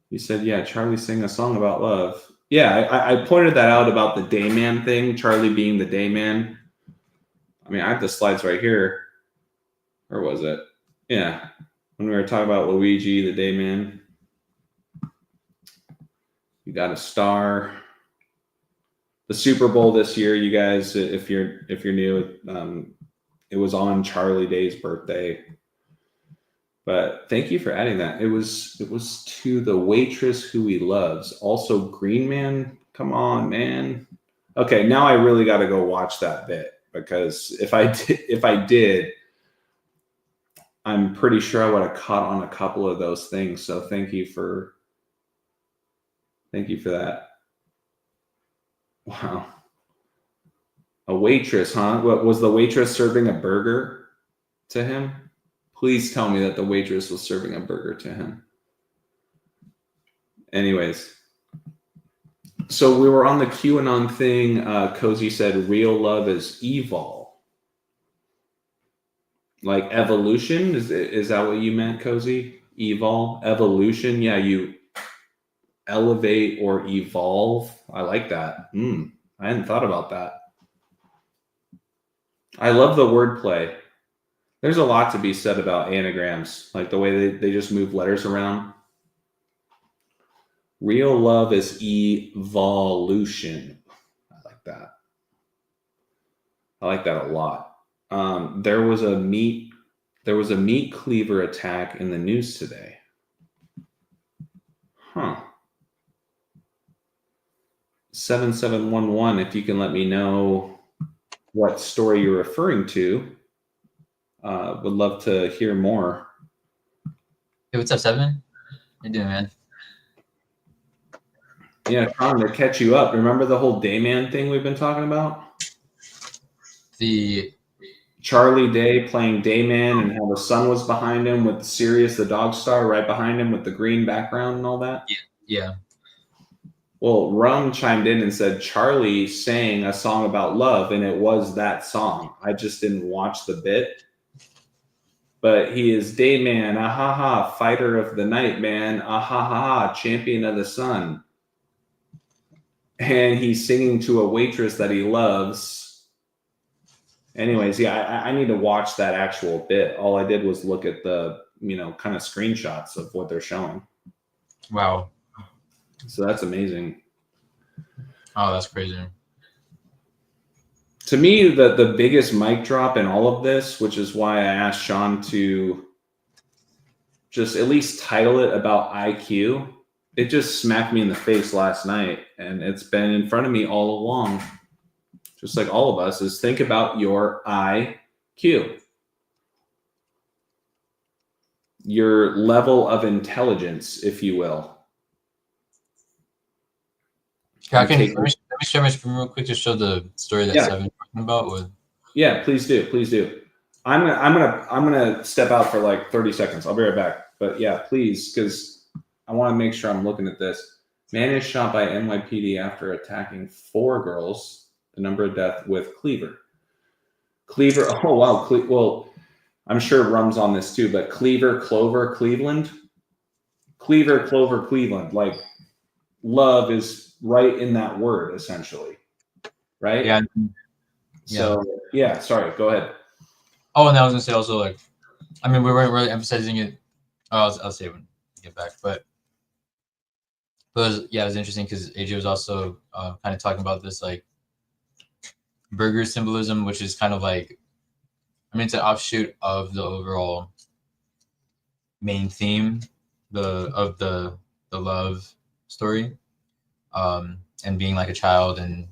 Speaker 2: You said, yeah, Charlie sang a song about love. Yeah, I pointed that out about the Dayman thing, Charlie being the Dayman. I mean, I have the slides right here. Where was it? Yeah, when we were talking about Luigi, the Dayman. You got a star. The Super Bowl this year, you guys, if you're new, it was on Charlie Day's birthday. But thank you for adding that. It was to the waitress who he loves. Also, Green Man. Come on, man. Okay, now I really got to go watch that bit, because if I did, I'm pretty sure I would have caught on a couple of those things. So thank you for that. Wow. A waitress, huh? What was the waitress serving a burger to him? Please tell me that the waitress was serving a burger to him. Anyways, so we were on the QAnon thing. Cozy said real love is evol. Like evolution? Is that what you meant, Cozy? Evol? Evolution? Yeah, you elevate or evolve. I like that. I hadn't thought about that. I love the wordplay. There's a lot to be said about anagrams, like the way they just move letters around. Real love is evolution. I like that. I like that a lot. There was a meat cleaver attack in the news today. Huh. 7711, if you can let me know what story you're referring to. Would love to hear more.
Speaker 1: Hey, what's up, Seven? How you doing, man?
Speaker 2: Yeah, trying to catch you up. Remember the whole Dayman thing we've been talking about?
Speaker 1: The
Speaker 2: Charlie Day playing Dayman and how the sun was behind him with Sirius the dog star right behind him with the green background and all that?
Speaker 1: Yeah.
Speaker 2: Well, Rum chimed in and said Charlie sang a song about love, and it was that song. I just didn't watch the bit. But he is Dayman, ahaha, fighter of the night, man, ahaha, champion of the sun. And he's singing to a waitress that he loves. Anyways, yeah, I need to watch that actual bit. All I did was look at the, kind of screenshots of what they're showing.
Speaker 1: Wow.
Speaker 2: So that's amazing.
Speaker 1: Oh, that's crazy.
Speaker 2: To me, the biggest mic drop in all of this, which is why I asked Sean to just at least title it about IQ, it just smacked me in the face last night, and it's been in front of me all along, just like all of us, is think about your IQ. Your level of intelligence, if you will.
Speaker 1: Let me share my screen real quick to show the story that Seven's talking about.
Speaker 2: Yeah, please do. I'm gonna step out for like 30 seconds. I'll be right back. But yeah, please, because I want to make sure I'm looking at this. Man is shot by NYPD after attacking 4 girls. The number of death with cleaver. Cleaver. Oh wow. Well, I'm sure Rum's on this too. But Cleaver, Clover, Cleveland. Cleaver, Clover, Cleveland. Like love is right in that word, essentially, right?
Speaker 1: Yeah.
Speaker 2: So yeah, sorry, go ahead.
Speaker 1: Oh, and I was gonna say also, like, I mean, we weren't really emphasizing it. I'll say it when we get back, but it was interesting because AJ was also kind of talking about this like burger symbolism, which is kind of like, I mean, it's an offshoot of the overall main theme, the love story, and being like a child, and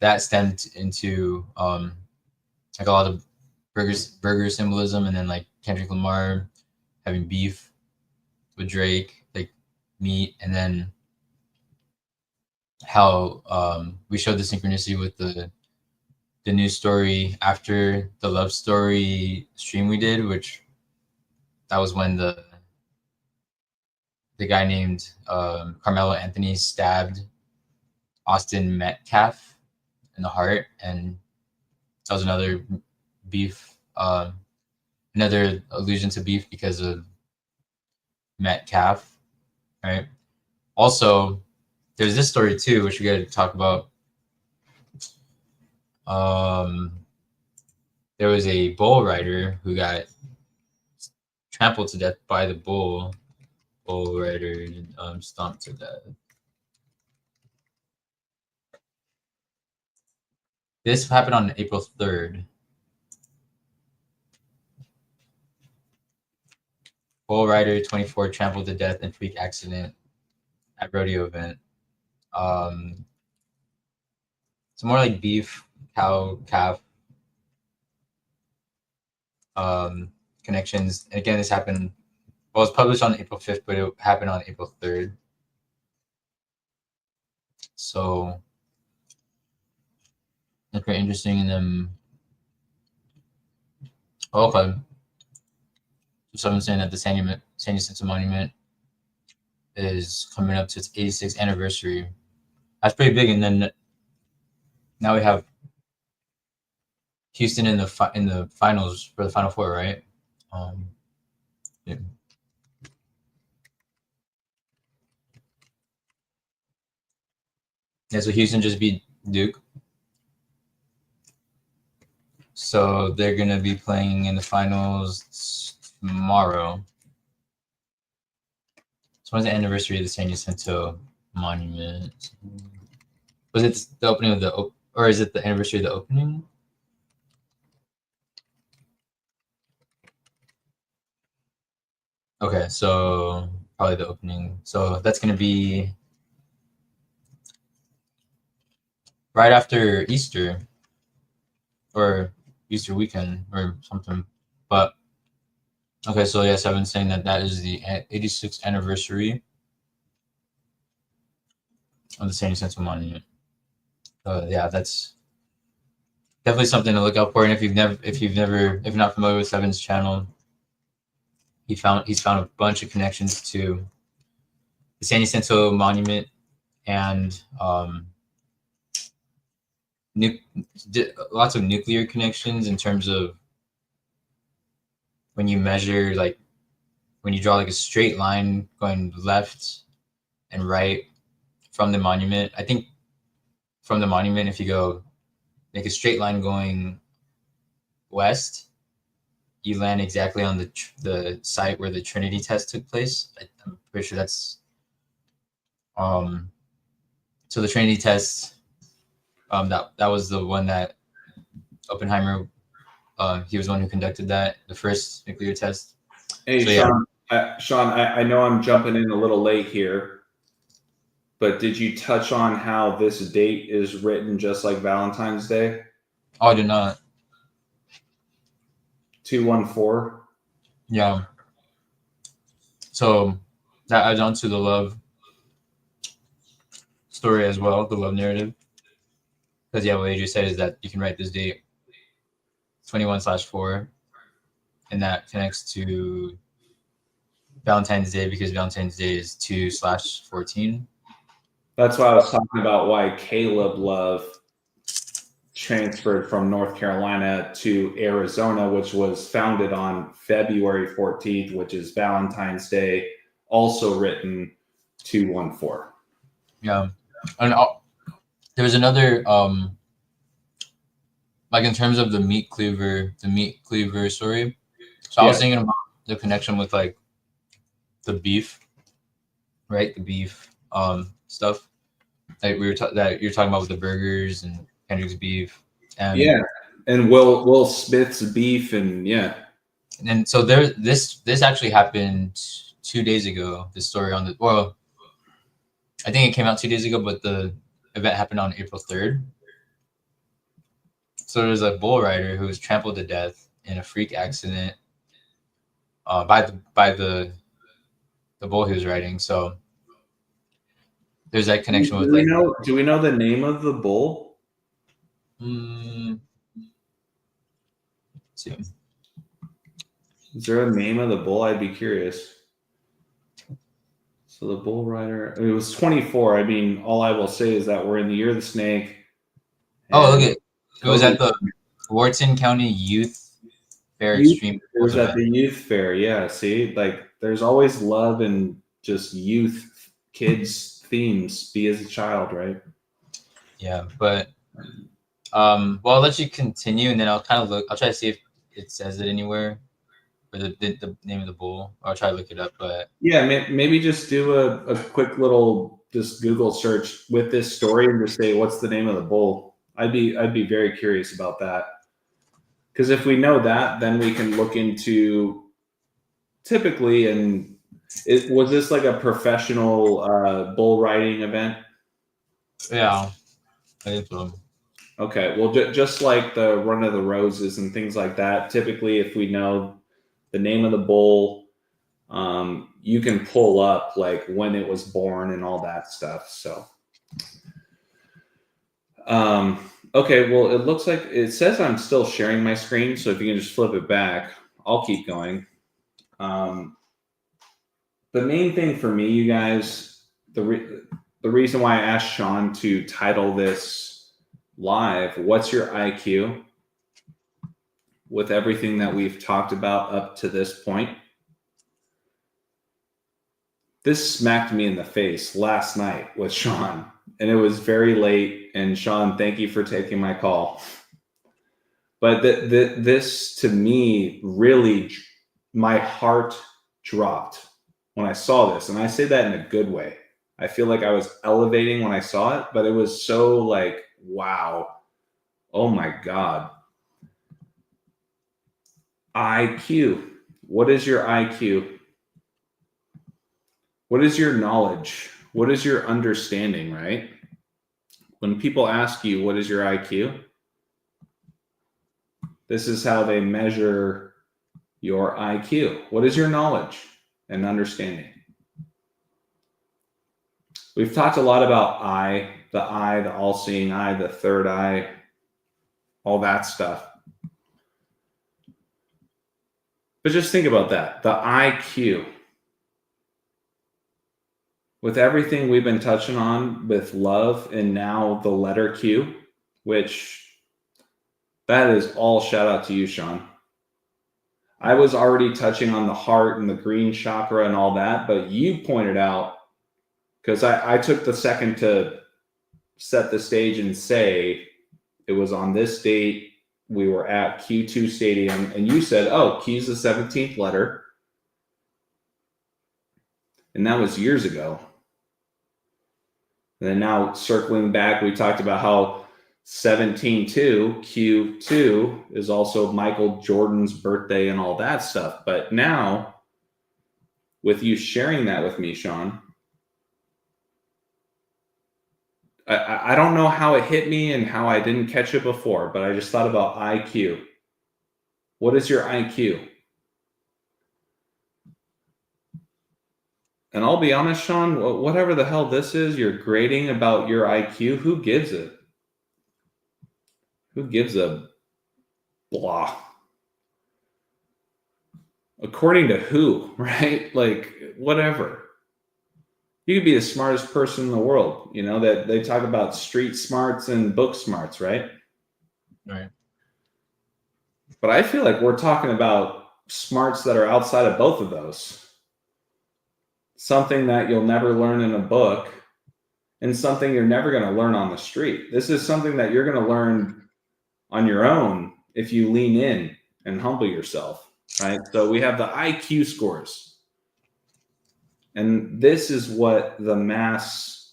Speaker 1: that stemmed into like a lot of burger symbolism, and then like Kendrick Lamar having beef with Drake, like meat, and then how we showed the synchronicity with the news story after the love story stream we did, which that was when the guy named Carmelo Anthony stabbed Austin Metcalf in the heart, and that was another beef, another allusion to beef because of Metcalf, right? Also, there's this story too, which we got to talk about. There was a bull rider who got trampled to death by the bull. Bull rider stomped to death. This happened on April 3rd. Bull rider 24 trampled to death in freak accident at rodeo event. It's more like beef, cow, calf connections. And again, this happened, well, it was published on April 5th, but it happened on April 3rd. So it's very interesting. And then, okay. So someone's saying that the San Jacinto Monument is coming up to its 86th anniversary. That's pretty big. And then now we have Houston in the finals for the Final Four, right? Yeah. Yeah, so Houston just beat Duke. So they're going to be playing in the finals tomorrow. So when's the anniversary of the San Jacinto Monument? Was it the opening of or is it the anniversary of the opening? Okay, so probably the opening. So that's going to be right after Easter or Easter weekend or something. But okay, so yes, I've been saying that is the 86th anniversary of the San Jacinto Monument. Yeah, that's definitely something to look out for. And if you're not familiar with Seven's channel, he's found a bunch of connections to the San Jacinto Monument and lots of nuclear connections in terms of when you measure, like when you draw like a straight line going left and right from the monument. I think from the monument, if you go make a straight line going west, you land exactly on the site where the Trinity test took place. I'm pretty sure that's so the Trinity test, that was the one that Oppenheimer, he was the one who conducted that, the first nuclear test.
Speaker 2: Hey,
Speaker 1: so,
Speaker 2: Sean, yeah. Sean, I know I'm jumping in a little late here, but did you touch on how this date is written just like Valentine's Day?
Speaker 1: Oh, I did not.
Speaker 2: 214.
Speaker 1: Yeah. So that adds on to the love story as well, the love narrative. Because yeah, what AJ said is that you can write this date 21/4, and that connects to Valentine's Day because Valentine's Day is 2/14.
Speaker 2: That's why I was talking about why Caleb Love transferred from North Carolina to Arizona, which was founded on February 14th, which is Valentine's Day, also written 214.
Speaker 1: Yeah. And there was another, like in terms of the meat cleaver story. So I was thinking about the connection with like the beef right? The beef stuff that that you're talking about with the burgers and Kendrick's beef, and
Speaker 2: Yeah, and Will Smith's beef, and yeah.
Speaker 1: and so there this actually happened 2 days ago. This story on the well, I think it came out 2 days ago, but the event happened on April 3rd. So there's a bull rider who was trampled to death in a freak accident by the bull he was riding. So there's that connection with like
Speaker 2: Do we know the name of the bull?
Speaker 1: let's see.
Speaker 2: Is there a name of the bull? I'd be curious. So the bull rider, it was 24. I mean, all I will say is that we're in the year of the snake.
Speaker 1: Oh, look at it was at the Wharton County Youth Fair Extreme
Speaker 2: It
Speaker 1: Bulls
Speaker 2: was at
Speaker 1: event.
Speaker 2: the youth fair. Yeah, see, like there's always love and just youth, kids themes. Be as a child, right?
Speaker 1: Yeah, but well, I'll let you continue, and then I'll kind of look. I'll try to see if it says it anywhere, or the name of the bull. Or I'll try to look it up. But
Speaker 2: Yeah, maybe just do a quick little just Google search with this story and just say what's the name of the bull. I'd be very curious about that, because if we know that, then we can look into typically. And it was this like a professional bull riding event?
Speaker 1: yeah, I think so.
Speaker 2: Okay, well, just like the Run of the Roses and things like that, typically, if we know the name of the bull, you can pull up like when it was born and all that stuff. So, okay, well, it looks like it says I'm still sharing my screen. So if you can just flip it back, I'll keep going. The main thing for me, you guys, the reason why I asked Sean to title this live, "What's your IQ?" with everything that we've talked about up to this point. This smacked me in the face last night with Sean, and it was very late. And Sean, thank you for taking my call. But this to me really, my heart dropped when I saw this. And I say that in a good way. I feel like I was elevating when I saw it, but it was so like, wow, oh my God. IQ. What is your IQ? What is your knowledge? What is your understanding, right? When people ask you, what is your IQ? This is how they measure your IQ. What is your knowledge and understanding? We've talked a lot about the all-seeing eye, the third eye, all that stuff. But just think about that, the IQ. With everything we've been touching on with love and now the letter Q, which that is all shout out to you, Sean. I was already touching on the heart and the green chakra and all that, but you pointed out, because I took the second to set the stage and say it was on this date, we were at Q2 Stadium, and you said, oh, Q's the 17th letter. And that was years ago. And then now circling back, we talked about how 17-2, Q2 is also Michael Jordan's birthday and all that stuff. But now, with you sharing that with me, Sean, I don't know how it hit me and how I didn't catch it before, but I just thought about IQ. What is your IQ? And I'll be honest, Sean, whatever the hell this is, you're grading about your IQ. Who gives it? Who gives a blah? According to who, right? Like, whatever. You could be the smartest person in the world. You know, that they talk about street smarts and book smarts, right?
Speaker 1: Right.
Speaker 2: But I feel like we're talking about smarts that are outside of both of those. Something that you'll never learn in a book and something you're never going to learn on the street. This is something that you're going to learn on your own if you lean in and humble yourself, right? So we have the IQ scores. And this is what the masses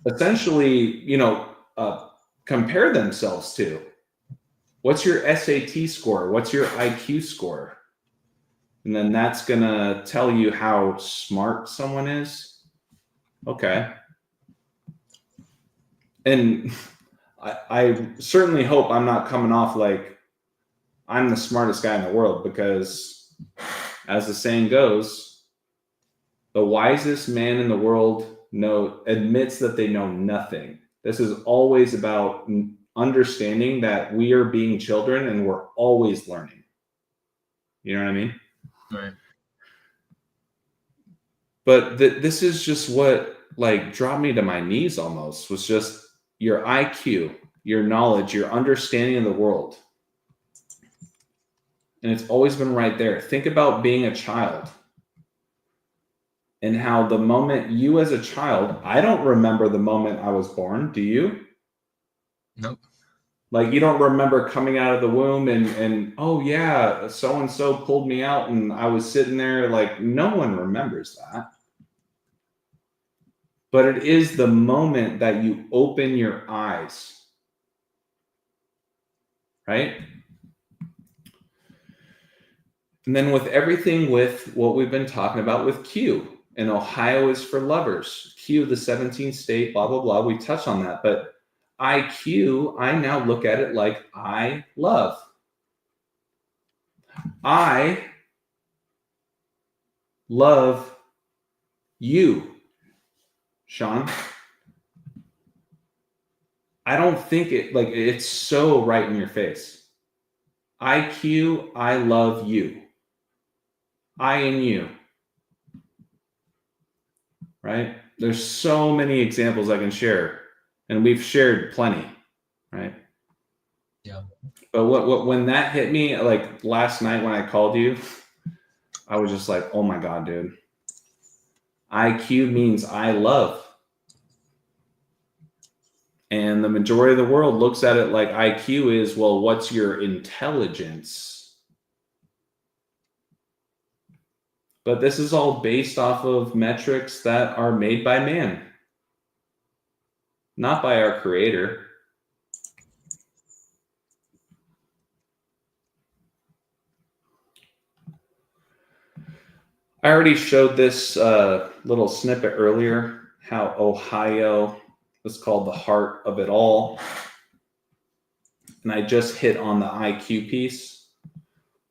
Speaker 2: essentially, compare themselves to. What's your SAT score? What's your IQ score? And then that's going to tell you how smart someone is. Okay. And I certainly hope I'm not coming off like I'm the smartest guy in the world, because as the saying goes, the wisest man in the world admits that they know nothing. This is always about understanding that we are being children and we're always learning. You know what I mean?
Speaker 1: Right.
Speaker 2: But this is just what like dropped me to my knees almost, was just your IQ, your knowledge, your understanding of the world. And it's always been right there. Think about being a child and how the moment you as a child, I don't remember the moment I was born. Do you?
Speaker 1: Nope.
Speaker 2: Like, you don't remember coming out of the womb and oh yeah, so-and-so pulled me out and I was sitting there. Like, no one remembers that. But it is the moment that you open your eyes, right? And then with everything with what we've been talking about with Q, and Ohio is for lovers, Q, the 17th state, blah, blah, blah. We touch on that. But IQ, I now look at it like I love. I love you, Sean. I don't think it's so right in your face. IQ, I love you. I and you. Right? There's so many examples I can share, and we've shared plenty, right?
Speaker 1: Yeah.
Speaker 2: But when that hit me, like last night when I called you, I was just like, oh my God, dude. IQ means I love. And the majority of the world looks at it like IQ is, well, what's your intelligence? But this is all based off of metrics that are made by man, not by our creator. I already showed this little snippet earlier, how Ohio is called the heart of it all. And I just hit on the IQ piece.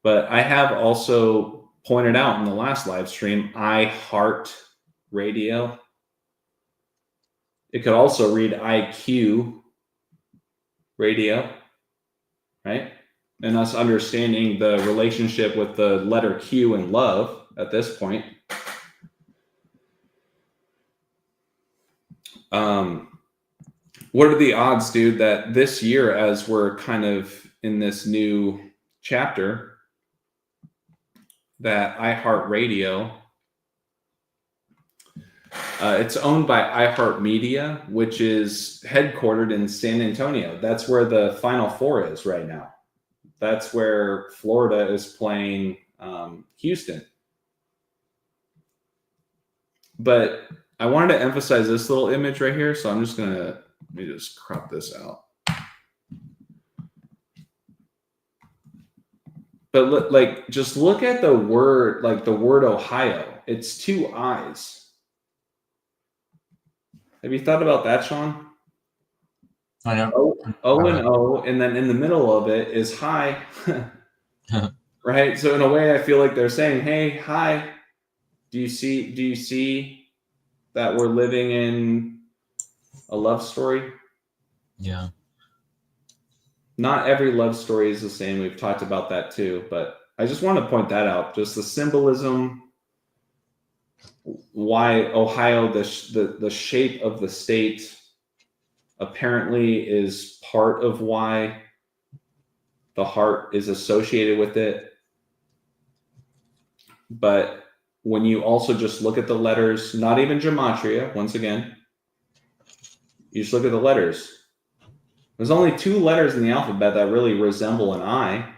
Speaker 2: But I have also pointed out in the last live stream, I heart radio. It could also read IQ radio, right? And us understanding the relationship with the letter Q and love at this point. What are the odds, dude, that this year, as we're kind of in this new chapter, that iHeartRadio, it's owned by iHeartMedia, which is headquartered in San Antonio. That's where the Final Four is right now. That's where Florida is playing Houston. But I wanted to emphasize this little image right here, so I'm just going to, let me just crop this out. But just look at the word, like the word Ohio. It's two eyes. Have you thought about that, Sean?
Speaker 1: I know.
Speaker 2: O and O, and then in the middle of it is hi. Right? So in a way, I feel like they're saying, hey, hi. Do you see that we're living in a love story?
Speaker 1: Yeah.
Speaker 2: Not every love story is the same. We've talked about that too, but I just want to point that out. Just the symbolism, why Ohio, the shape of the state apparently is part of why the heart is associated with it. But when you also just look at the letters, not even gematria, once again, you just look at the letters. There's only two letters in the alphabet that really resemble an I,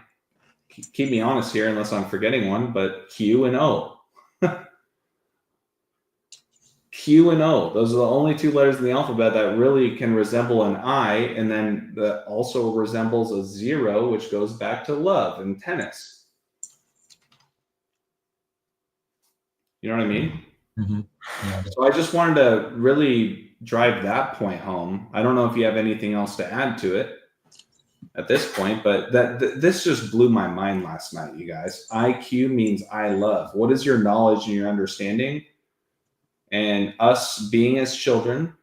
Speaker 2: keep me honest here unless I'm forgetting one, but Q and O. Q and O. Those are the only two letters in the alphabet that really can resemble an I, and then that also resembles a 0, which goes back to love and tennis. You know what I mean?
Speaker 1: Mm-hmm. Yeah.
Speaker 2: So I just wanted to really drive that point home. I don't know if you have anything else to add to it at this point, but this just blew my mind last night, you guys. IQ means I love. What is your knowledge and your understanding? And us being as children,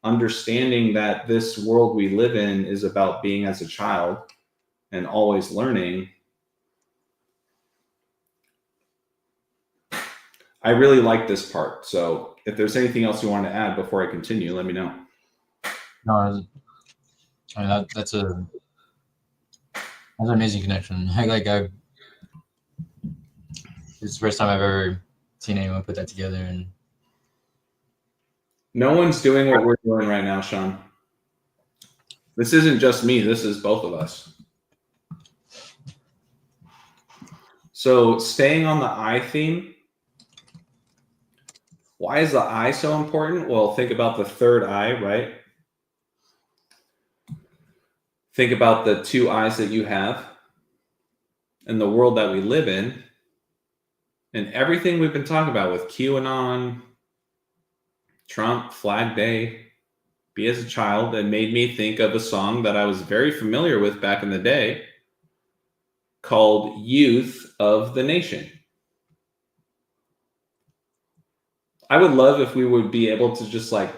Speaker 2: understanding that this world we live in is about being as a child and always learning. I really like this part. So if there's anything else you want to add before I continue, let me know.
Speaker 1: No, I mean, that's an amazing connection. It's the first time I've ever seen anyone put that together, and
Speaker 2: no one's doing what we're doing right now, Sean. This isn't just me. This is both of us. So staying on the I theme, why is the I so important? Well, think about the third eye, right? Think about the two eyes that you have and the world that we live in and everything we've been talking about with QAnon, Trump, Flag Day, Be As a Child. It made me think of a song that I was very familiar with back in the day called Youth of the Nation. I would love if we would be able to just like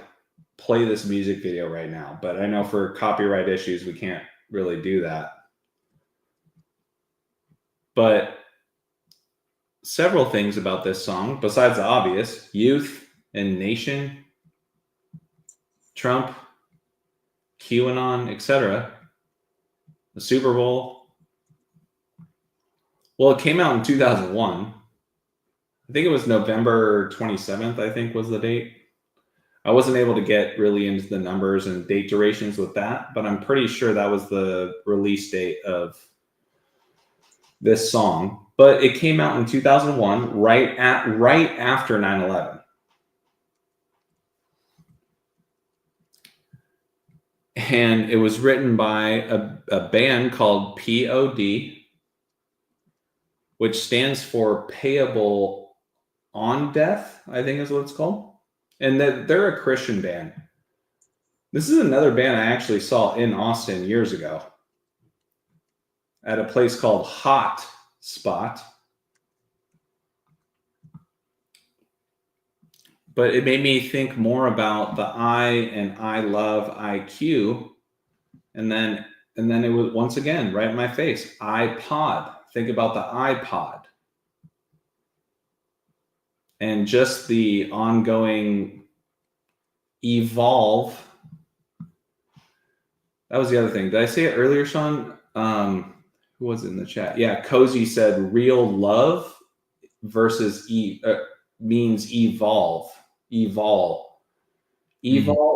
Speaker 2: play this music video right now, but I know for copyright issues, we can't really do that. But several things about this song, besides the obvious, youth and nation, Trump, QAnon, etc., the Super Bowl. Well, it came out in 2001. I think it was November 27th, I think was the date. I wasn't able to get really into the numbers and date durations with that, but I'm pretty sure that was the release date of this song. But it came out in 2001, right after 9/11. And it was written by a band called POD, which stands for Payable on Death, I think is what it's called. And they're a Christian band. This is another band I actually saw in Austin years ago at a place called Hot Spot. But it made me think more about the I and I love IQ. And then it was once again right in my face. iPod. Think about the iPod. And just the ongoing evolve. That was the other thing. Did I say it earlier, Sean? Who was in the chat? Yeah, Cozy said real love versus means evolve. Evolve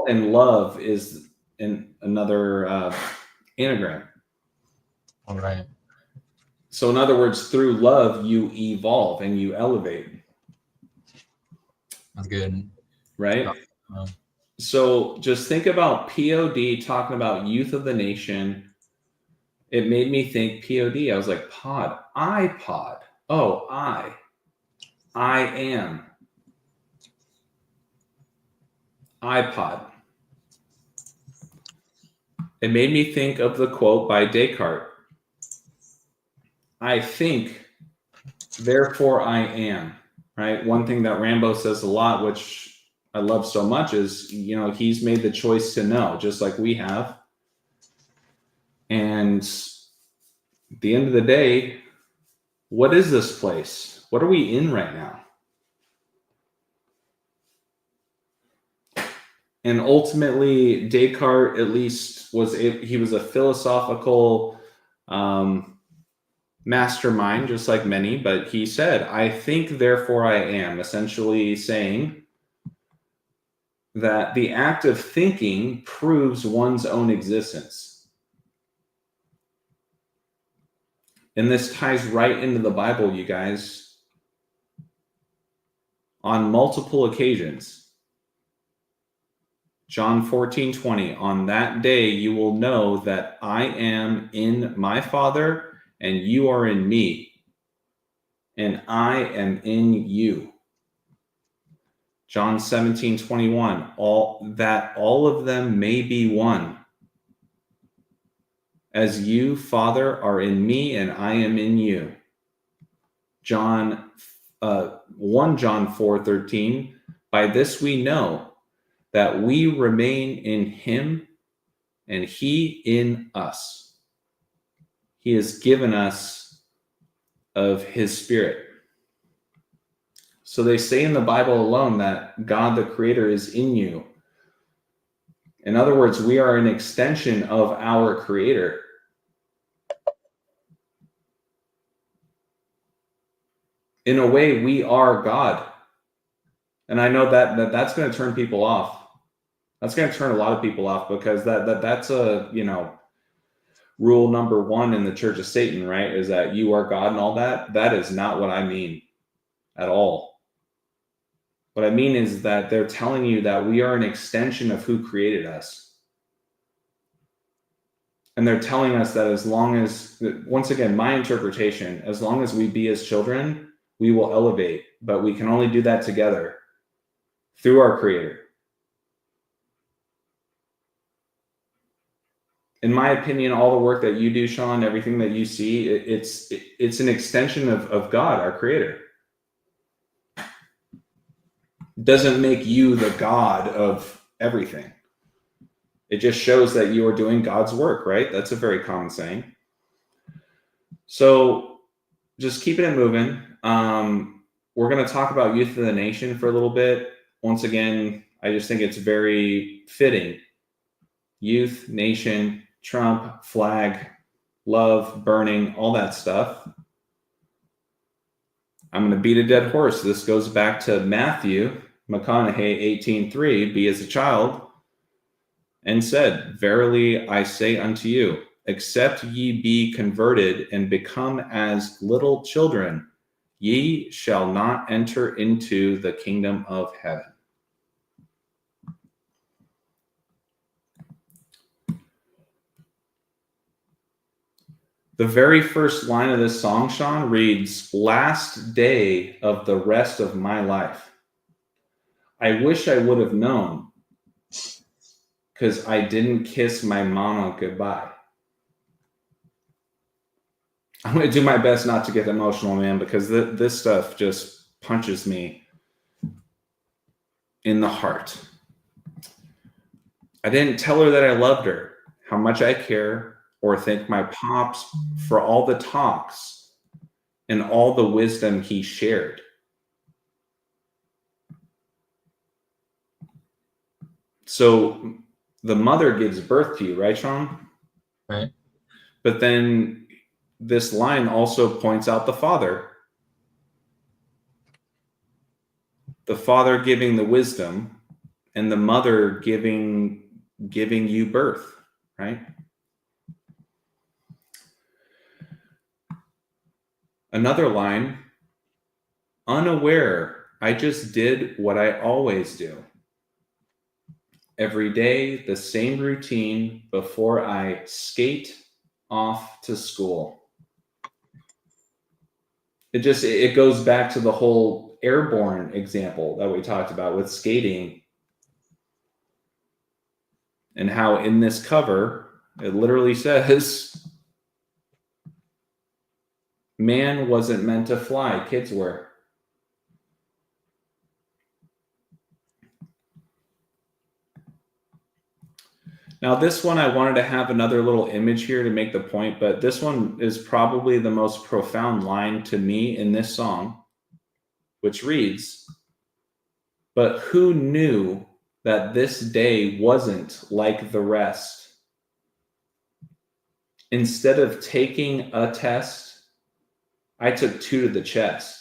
Speaker 2: and love is in another anagram.
Speaker 1: all right.
Speaker 2: So in other words, through love, you evolve and you elevate.
Speaker 1: That's good.
Speaker 2: Right? So just think about POD talking about youth of the nation. It made me think POD. I was like, pod, iPod. Oh, I am. iPod. It made me think of the quote by Descartes. I think, therefore I am. Right? One thing that Rambo says a lot, which I love so much, is, he's made the choice to know, just like we have. And at the end of the day, what is this place? What are we in right now? And ultimately, Descartes, at least, he was a philosophical mastermind, just like many, but he said, I think, therefore I am, essentially saying that the act of thinking proves one's own existence. And this ties right into the Bible, you guys. On multiple occasions. John 14:20, on that day you will know that I am in my Father, and you are in me, and I am in you. John 17:21, all of them may be one. As you, Father, are in me, and I am in you. 1 John 4:13, by this we know that we remain in him and he in us. He has given us of his Spirit. So they say in the Bible alone that God the Creator is in you. In other words, we are an extension of our Creator. In a way, we are God. And I know that's going to turn people off. That's going to turn a lot of people off, because that's a, rule number one in the Church of Satan, right? Is that you are God and all that. That is not what I mean at all. What I mean is that they're telling you that we are an extension of who created us. And they're telling us that as long as, once again, my interpretation, as long as we be as children, we will elevate, but we can only do that together through our Creator. In my opinion, all the work that you do, Sean, everything that you see, it's an extension of God, our Creator. It doesn't make you the God of everything. It just shows that you are doing God's work, right? That's a very common saying. So just keeping it moving. We're going to talk about Youth of the Nation for a little bit. Once again, I just think it's very fitting. Youth, nation, Trump, flag, love, burning, all that stuff. I'm going to beat a dead horse. This goes back to Matthew McConaughey 18:3, be as a child, and said, verily I say unto you, except ye be converted and become as little children, ye shall not enter into the kingdom of heaven. The very first line of this song, Sean, reads, last day of the rest of my life. I wish I would have known, because I didn't kiss my mama goodbye. I'm going to do my best not to get emotional, man, because this stuff just punches me in the heart. I didn't tell her that I loved her, how much I care, or thank my pops for all the talks and all the wisdom he shared. So the mother gives birth to you, right, Sean?
Speaker 1: Right.
Speaker 2: But then this line also points out the father. The father giving the wisdom and the mother giving you birth, right? Another line, unaware, I just did what I always do. Every day, the same routine before I skate off to school. It goes back to the whole airborne example that we talked about with skating, and how in this cover, it literally says, man wasn't meant to fly, kids were. Now, this one, I wanted to have another little image here to make the point, but this one is probably the most profound line to me in this song, which reads, but who knew that this day wasn't like the rest? Instead of taking a test, I took 2 to the chest.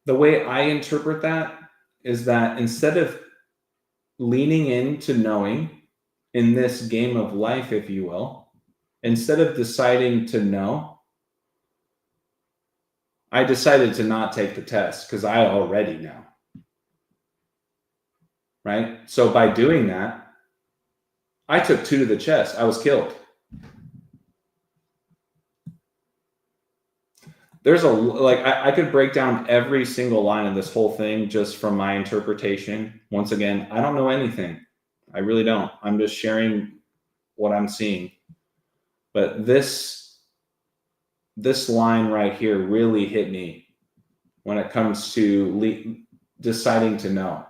Speaker 2: The way I interpret that is that instead of leaning into knowing in this game of life, if you will, instead of deciding to know, I decided to not take the test because I already know. Right? So by doing that, I took 2 to the chest. I was killed. There's I could break down every single line of this whole thing just from my interpretation. Once again, I don't know anything. I really don't. I'm just sharing what I'm seeing. But this line right here really hit me when it comes to deciding to know.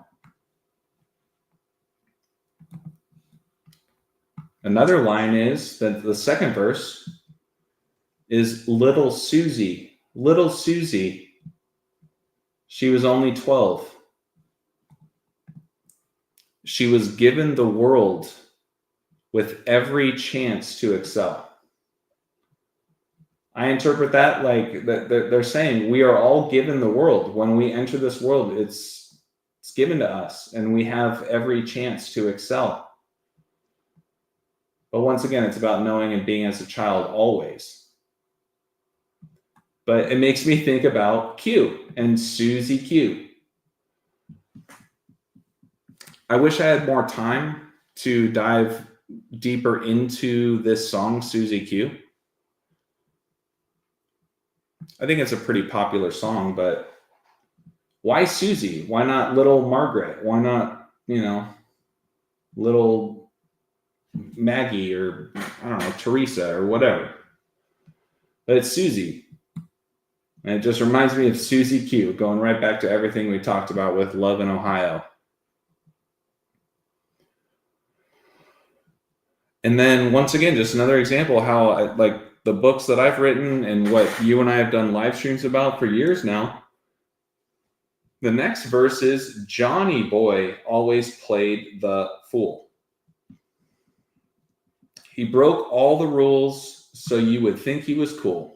Speaker 2: Another line is that the second verse is little Susie. Little Susie, she was only 12. She was given the world with every chance to excel. I interpret that like that they're saying we are all given the world. When we enter this world, it's given to us, and we have every chance to excel. But once again, it's about knowing and being as a child always. But it makes me think about Q and Susie Q. I wish I had more time to dive deeper into this song, Susie Q. I think it's a pretty popular song, but why Susie? Why not little Margaret? Why not, little Maggie or, I don't know, Teresa or whatever? But it's Susie. And it just reminds me of Susie Q, going right back to everything we talked about with Love in Ohio. And then once again, just another example of how the books that I've written and what you and I have done live streams about for years now. The next verse is Johnny Boy always played the fool. He broke all the rules so you would think he was cool.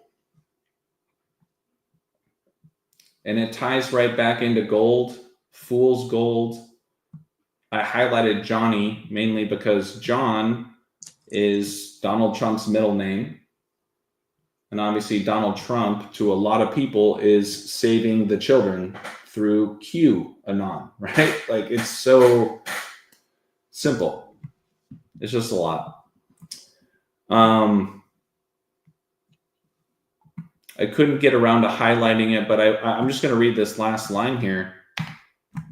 Speaker 2: And it ties right back into gold, fool's gold. I highlighted Johnny mainly because John is Donald Trump's middle name. And obviously Donald Trump, to a lot of people, is saving the children through QAnon, right? Like, it's so simple. It's just a lot. I couldn't get around to highlighting it, but I'm just going to read this last line here.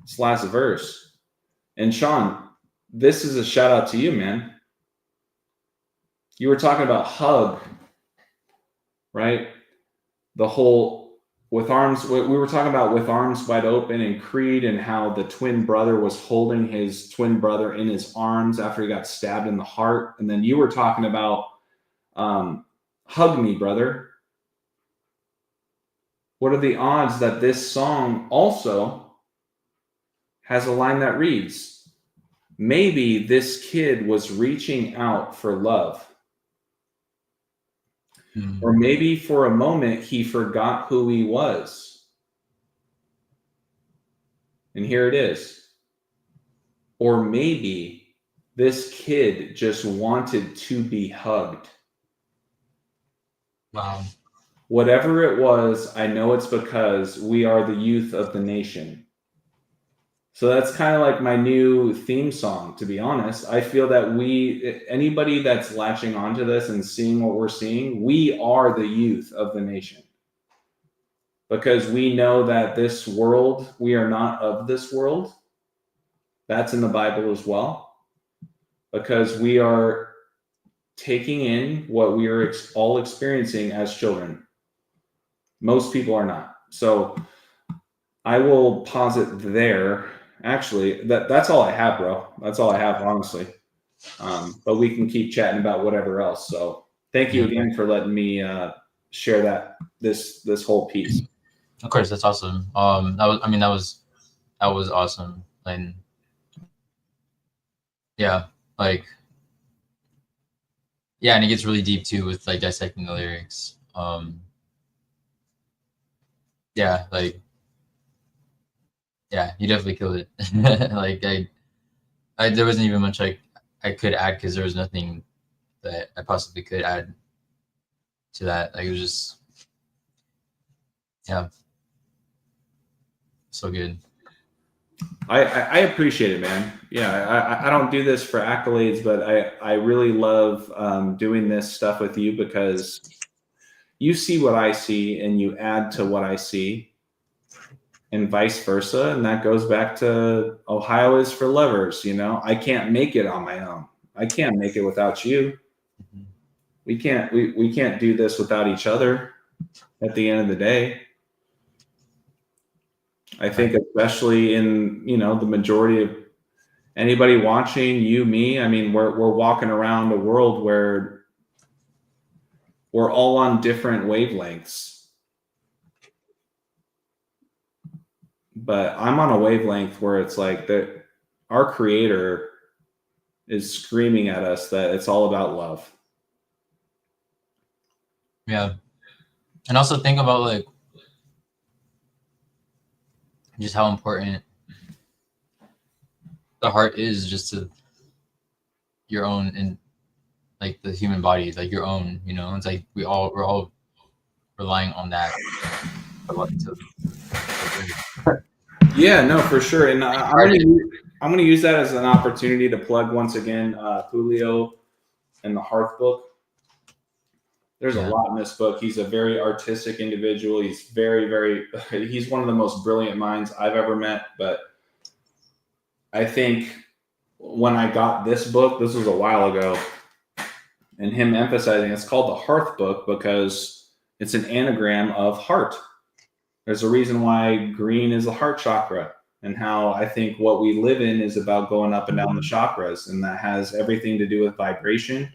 Speaker 2: This last verse. And Sean, this is a shout out to you, man. You were talking about hug, right? The whole we were talking about with arms wide open in Creed, and how the twin brother was holding his twin brother in his arms after he got stabbed in the heart. And then you were talking about hug me, brother. What are the odds that this song also has a line that reads, maybe this kid was reaching out for love. Or maybe for a moment he forgot who he was. And here it is. Or maybe this kid just wanted to be hugged.
Speaker 1: Wow.
Speaker 2: Whatever it was, I know it's because we are the youth of the nation. So that's kind of like my new theme song, to be honest. I feel that anybody that's latching onto this and seeing what we're seeing, we are the youth of the nation. Because we know that this world, we are not of this world. That's in the Bible as well. Because we are taking in what we are all experiencing as children. Most people are not. So I will pause it there. Actually, that's all I have, bro. That's all I have, honestly. But we can keep chatting about whatever else. So thank you again for letting me share this whole piece.
Speaker 1: Of course, that's awesome. That was awesome. And yeah, and it gets really deep too with dissecting the lyrics. You definitely killed it. There wasn't even much I could add because there was nothing that I possibly could add to that. Like, it was just, yeah, so good.
Speaker 2: I appreciate it, man. Yeah, I don't do this for accolades, but I really love doing this stuff with you because you see what I see and you add to what I see, and vice versa. And that goes back to Ohio is for lovers. You know, I can't make it on my own. I can't make it without you. We can't do this without each other at the end of the day. I think especially in, you know, the majority of anybody watching, you, me, I mean, we're walking around a world where we're all on different wavelengths. But I'm on a wavelength where it's like that our creator is screaming at us that it's all about love.
Speaker 1: Yeah. And also think about like just how important the heart is just to your own, and like the human body, like your own, you know. It's like we're all relying on that
Speaker 2: Yeah, no, for sure. And I'm gonna use that as an opportunity to plug once again Julio and the Hearth book. There's a lot in this book. He's a very artistic individual. He's he's one of the most brilliant minds I've ever met. But I think when I got this book, this was a while ago, and him emphasizing it's called the Hearth book because it's an anagram of heart. There's a reason why green is the heart chakra, and how I think what we live in is about going up and down the chakras, and that has everything to do with vibration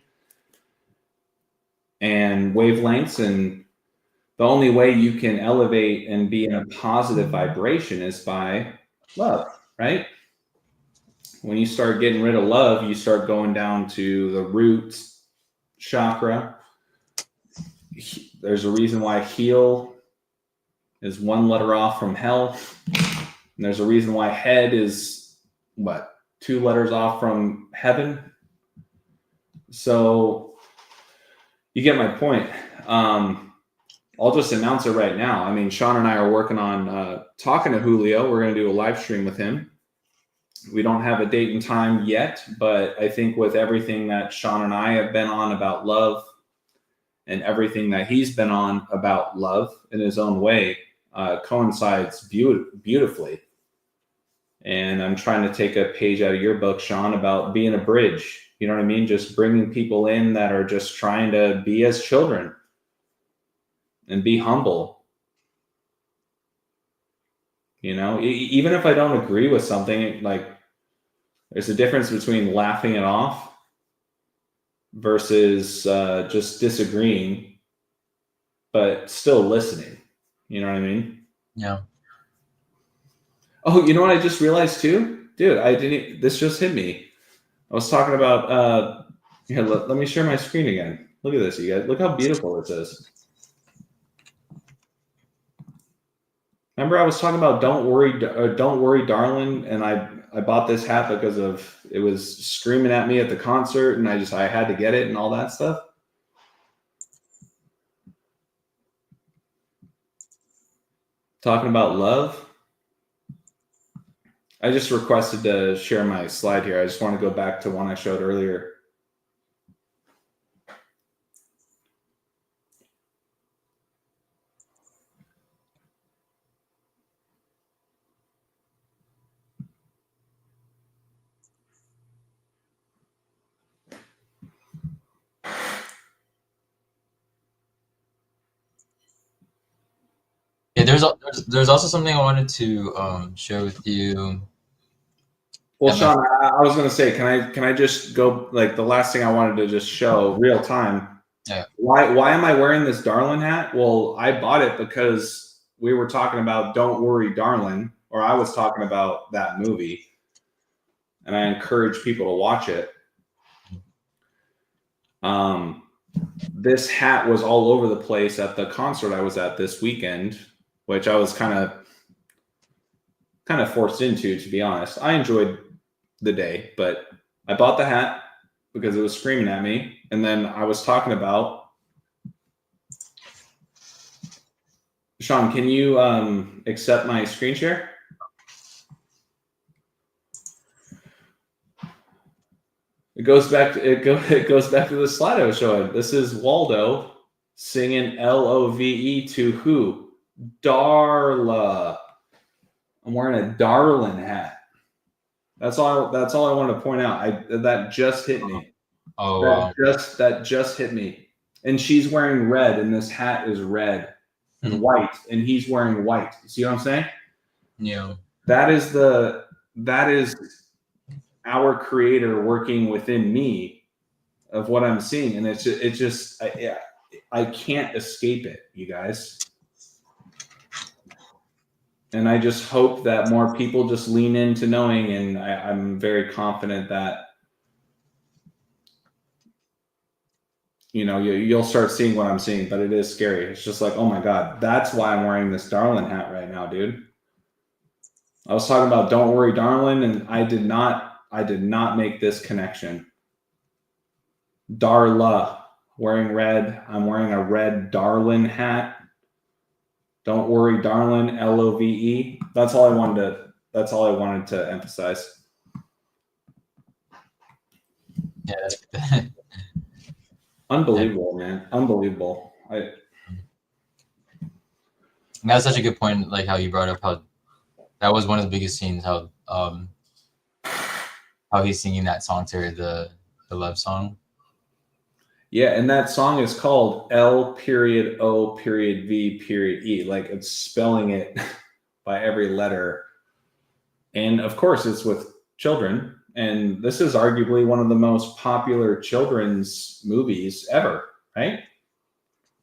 Speaker 2: and wavelengths. And the only way you can elevate and be in a positive vibration is by love, right? When you start getting rid of love, you start going down to the root chakra. There's a reason why heal is one letter off from hell. And there's a reason why head is what, 2 letters off from heaven. So you get my point. I'll just announce it right now. I mean, Sean and I are working on talking to Julio. We're going to do a live stream with him. We don't have a date and time yet, but I think with everything that Sean and I have been on about love, and everything that he's been on about love in his own way, coincides beautifully. And I'm trying to take a page out of your book, Sean, about being a bridge. You know what I mean? Just bringing people in that are just trying to be as children and be humble. You know, even if I don't agree with something, like there's a difference between laughing it off versus just disagreeing, but still listening. You know what I mean?
Speaker 1: Yeah.
Speaker 2: Oh, you know what I just realized too? Dude, this just hit me. I was talking about, here, let me share my screen again. Look at this, you guys. Look how beautiful this is. Remember I was talking about don't worry, darling, and I bought this hat because of it was screaming at me at the concert, and I had to get it and all that stuff. Talking about love. I just requested to share my slide here. I just want to go back to one I showed earlier.
Speaker 1: Yeah, there's also something I wanted to share with you.
Speaker 2: Well, Sean, I was going to say, can I just go, like, the last thing I wanted to just show real time.
Speaker 1: Yeah.
Speaker 2: Why am I wearing this Darlin hat? Well, I bought it because we were talking about Don't Worry, Darling, or I was talking about that movie, and I encourage people to watch it. This hat was all over the place at the concert I was at this weekend, which I was kind of forced into, to be honest. I enjoyed the day, but I bought the hat. because it was screaming at me. And then I was talking about, Sean, can you accept my screen share? It goes back to the slide I was showing. This is Waldo singing Love to who? Darla. I'm wearing a Darlin hat. That's all I wanted to point out. That just hit me.
Speaker 1: Oh, wow.
Speaker 2: That just hit me. And she's wearing red, and this hat is red and white, and he's wearing white. You see what I'm saying?
Speaker 1: Yeah.
Speaker 2: That is our creator working within me of what I'm seeing, and I can't escape it, you guys. And I just hope that more people just lean into knowing, and I'm very confident that you'll start seeing what I'm seeing. But it is scary. It's just like, oh my God, that's why I'm wearing this Darlin hat right now, dude. I was talking about don't worry, Darlin, and I did not make this connection. Darla, wearing red. I'm wearing a red Darlin hat. Don't worry, Darlin, Love. That's all I wanted to emphasize.
Speaker 1: Yeah.
Speaker 2: Unbelievable, man. Unbelievable.
Speaker 1: That was such a good point, like how you brought up how that was one of the biggest scenes, how he's singing that song to her, the love song.
Speaker 2: Yeah, and that song is called L.O.V.E. Like it's spelling it by every letter. And of course, it's with children. And this is arguably one of the most popular children's movies ever, right?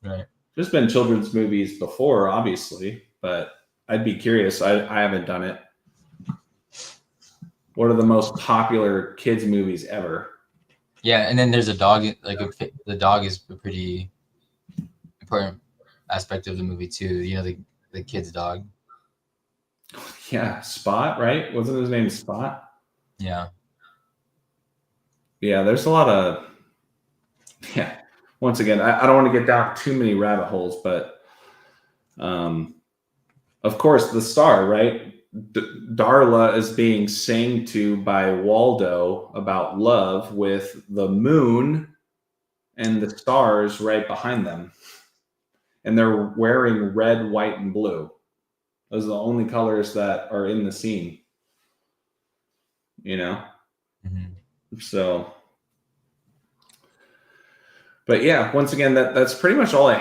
Speaker 1: Right.
Speaker 2: There's been children's movies before, obviously, but I'd be curious. I haven't done it. What are the most popular kids movies ever?
Speaker 1: Yeah, and then there's a dog. Like the dog is a pretty important aspect of the movie too. The kid's dog.
Speaker 2: Yeah, Spot, right? Wasn't his name Spot?
Speaker 1: Yeah.
Speaker 2: Yeah, there's a lot of. Yeah. Once again, I don't want to get down too many rabbit holes, but of course, the star, right? Darla is being sang to by Waldo about love with the moon and the stars right behind them. And they're wearing red, white, and blue. Those are the only colors that are in the scene. Mm-hmm. So, but yeah, once again, that's pretty much all I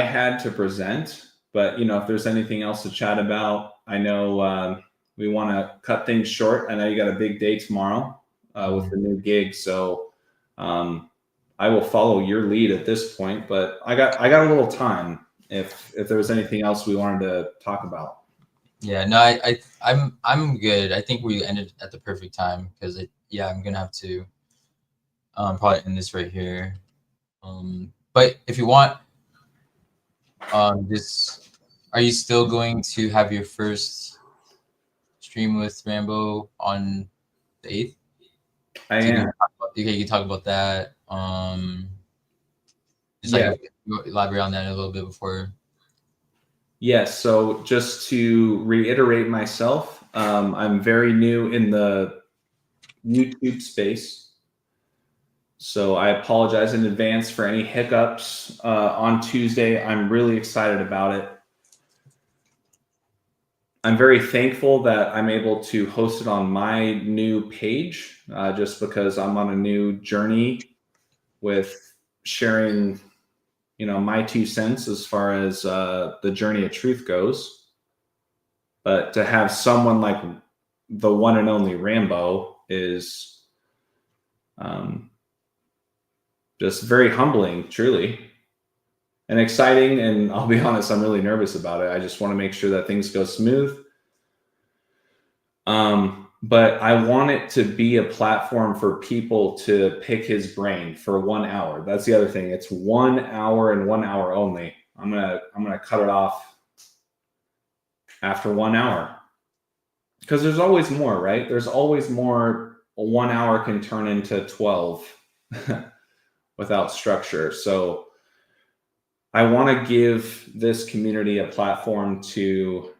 Speaker 2: had to present. But if there's anything else to chat about, I know we want to cut things short. I know you got a big day tomorrow with the new gig, so I will follow your lead at this point. But I got a little time if there was anything else we wanted to talk about.
Speaker 1: Yeah, no, I'm good. I think we ended at the perfect time because I'm gonna have to probably end this right here. But if you want, are you still going to have your first stream with Rambo on the 8th?
Speaker 2: I am.
Speaker 1: You can talk about that. Elaborate on that a little bit before.
Speaker 2: Yes. So just to reiterate myself, I'm very new in the YouTube space. So I apologize in advance for any hiccups on Tuesday. I'm really excited about it. I'm very thankful that I'm able to host it on my new page, just because I'm on a new journey with sharing, my 2 cents as far as the journey of truth goes. But to have someone like the one and only Rambo is just very humbling, truly. And exciting, and I'll be honest, I'm really nervous about it. I just want to make sure that things go smooth. But I want it to be a platform for people to pick his brain for 1 hour. That's the other thing. It's 1 hour and 1 hour only. I'm gonna cut it off after 1 hour. Because there's always more, right? There's always more. 1 hour can turn into 12 without structure. So I want to give this community a platform to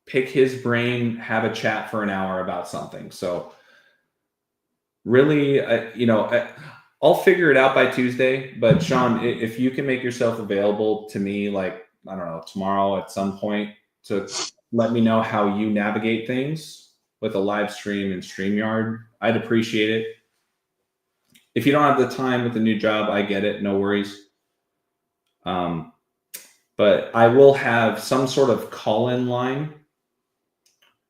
Speaker 2: pick his brain, have a chat for an hour about something. So really, I'll figure it out by Tuesday. But Sean, if you can make yourself available to me, like, I don't know, tomorrow at some point, to let me know how you navigate things with a live stream and StreamYard, I'd appreciate it. If you don't have the time with the new job, I get it. No worries. But I will have some sort of call-in line.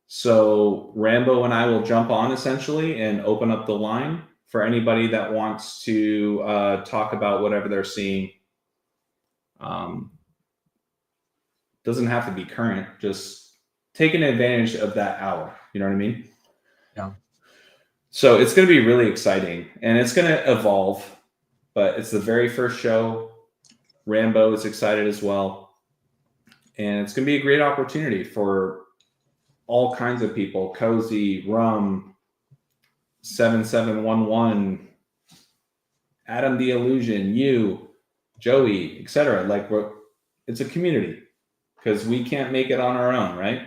Speaker 2: So Rambo and I will jump on essentially and open up the line for anybody that wants to talk about whatever they're seeing. Doesn't have to be current, just taking advantage of that hour. You know what I mean?
Speaker 1: Yeah.
Speaker 2: So it's going to be really exciting, and it's going to evolve, but it's the very first show. Rambo is excited as well. And it's going to be a great opportunity for all kinds of people. Cozy, Rum, 7711, Adam the Illusion, you, Joey, etc. Like, it's a community because we can't make it on our own, right?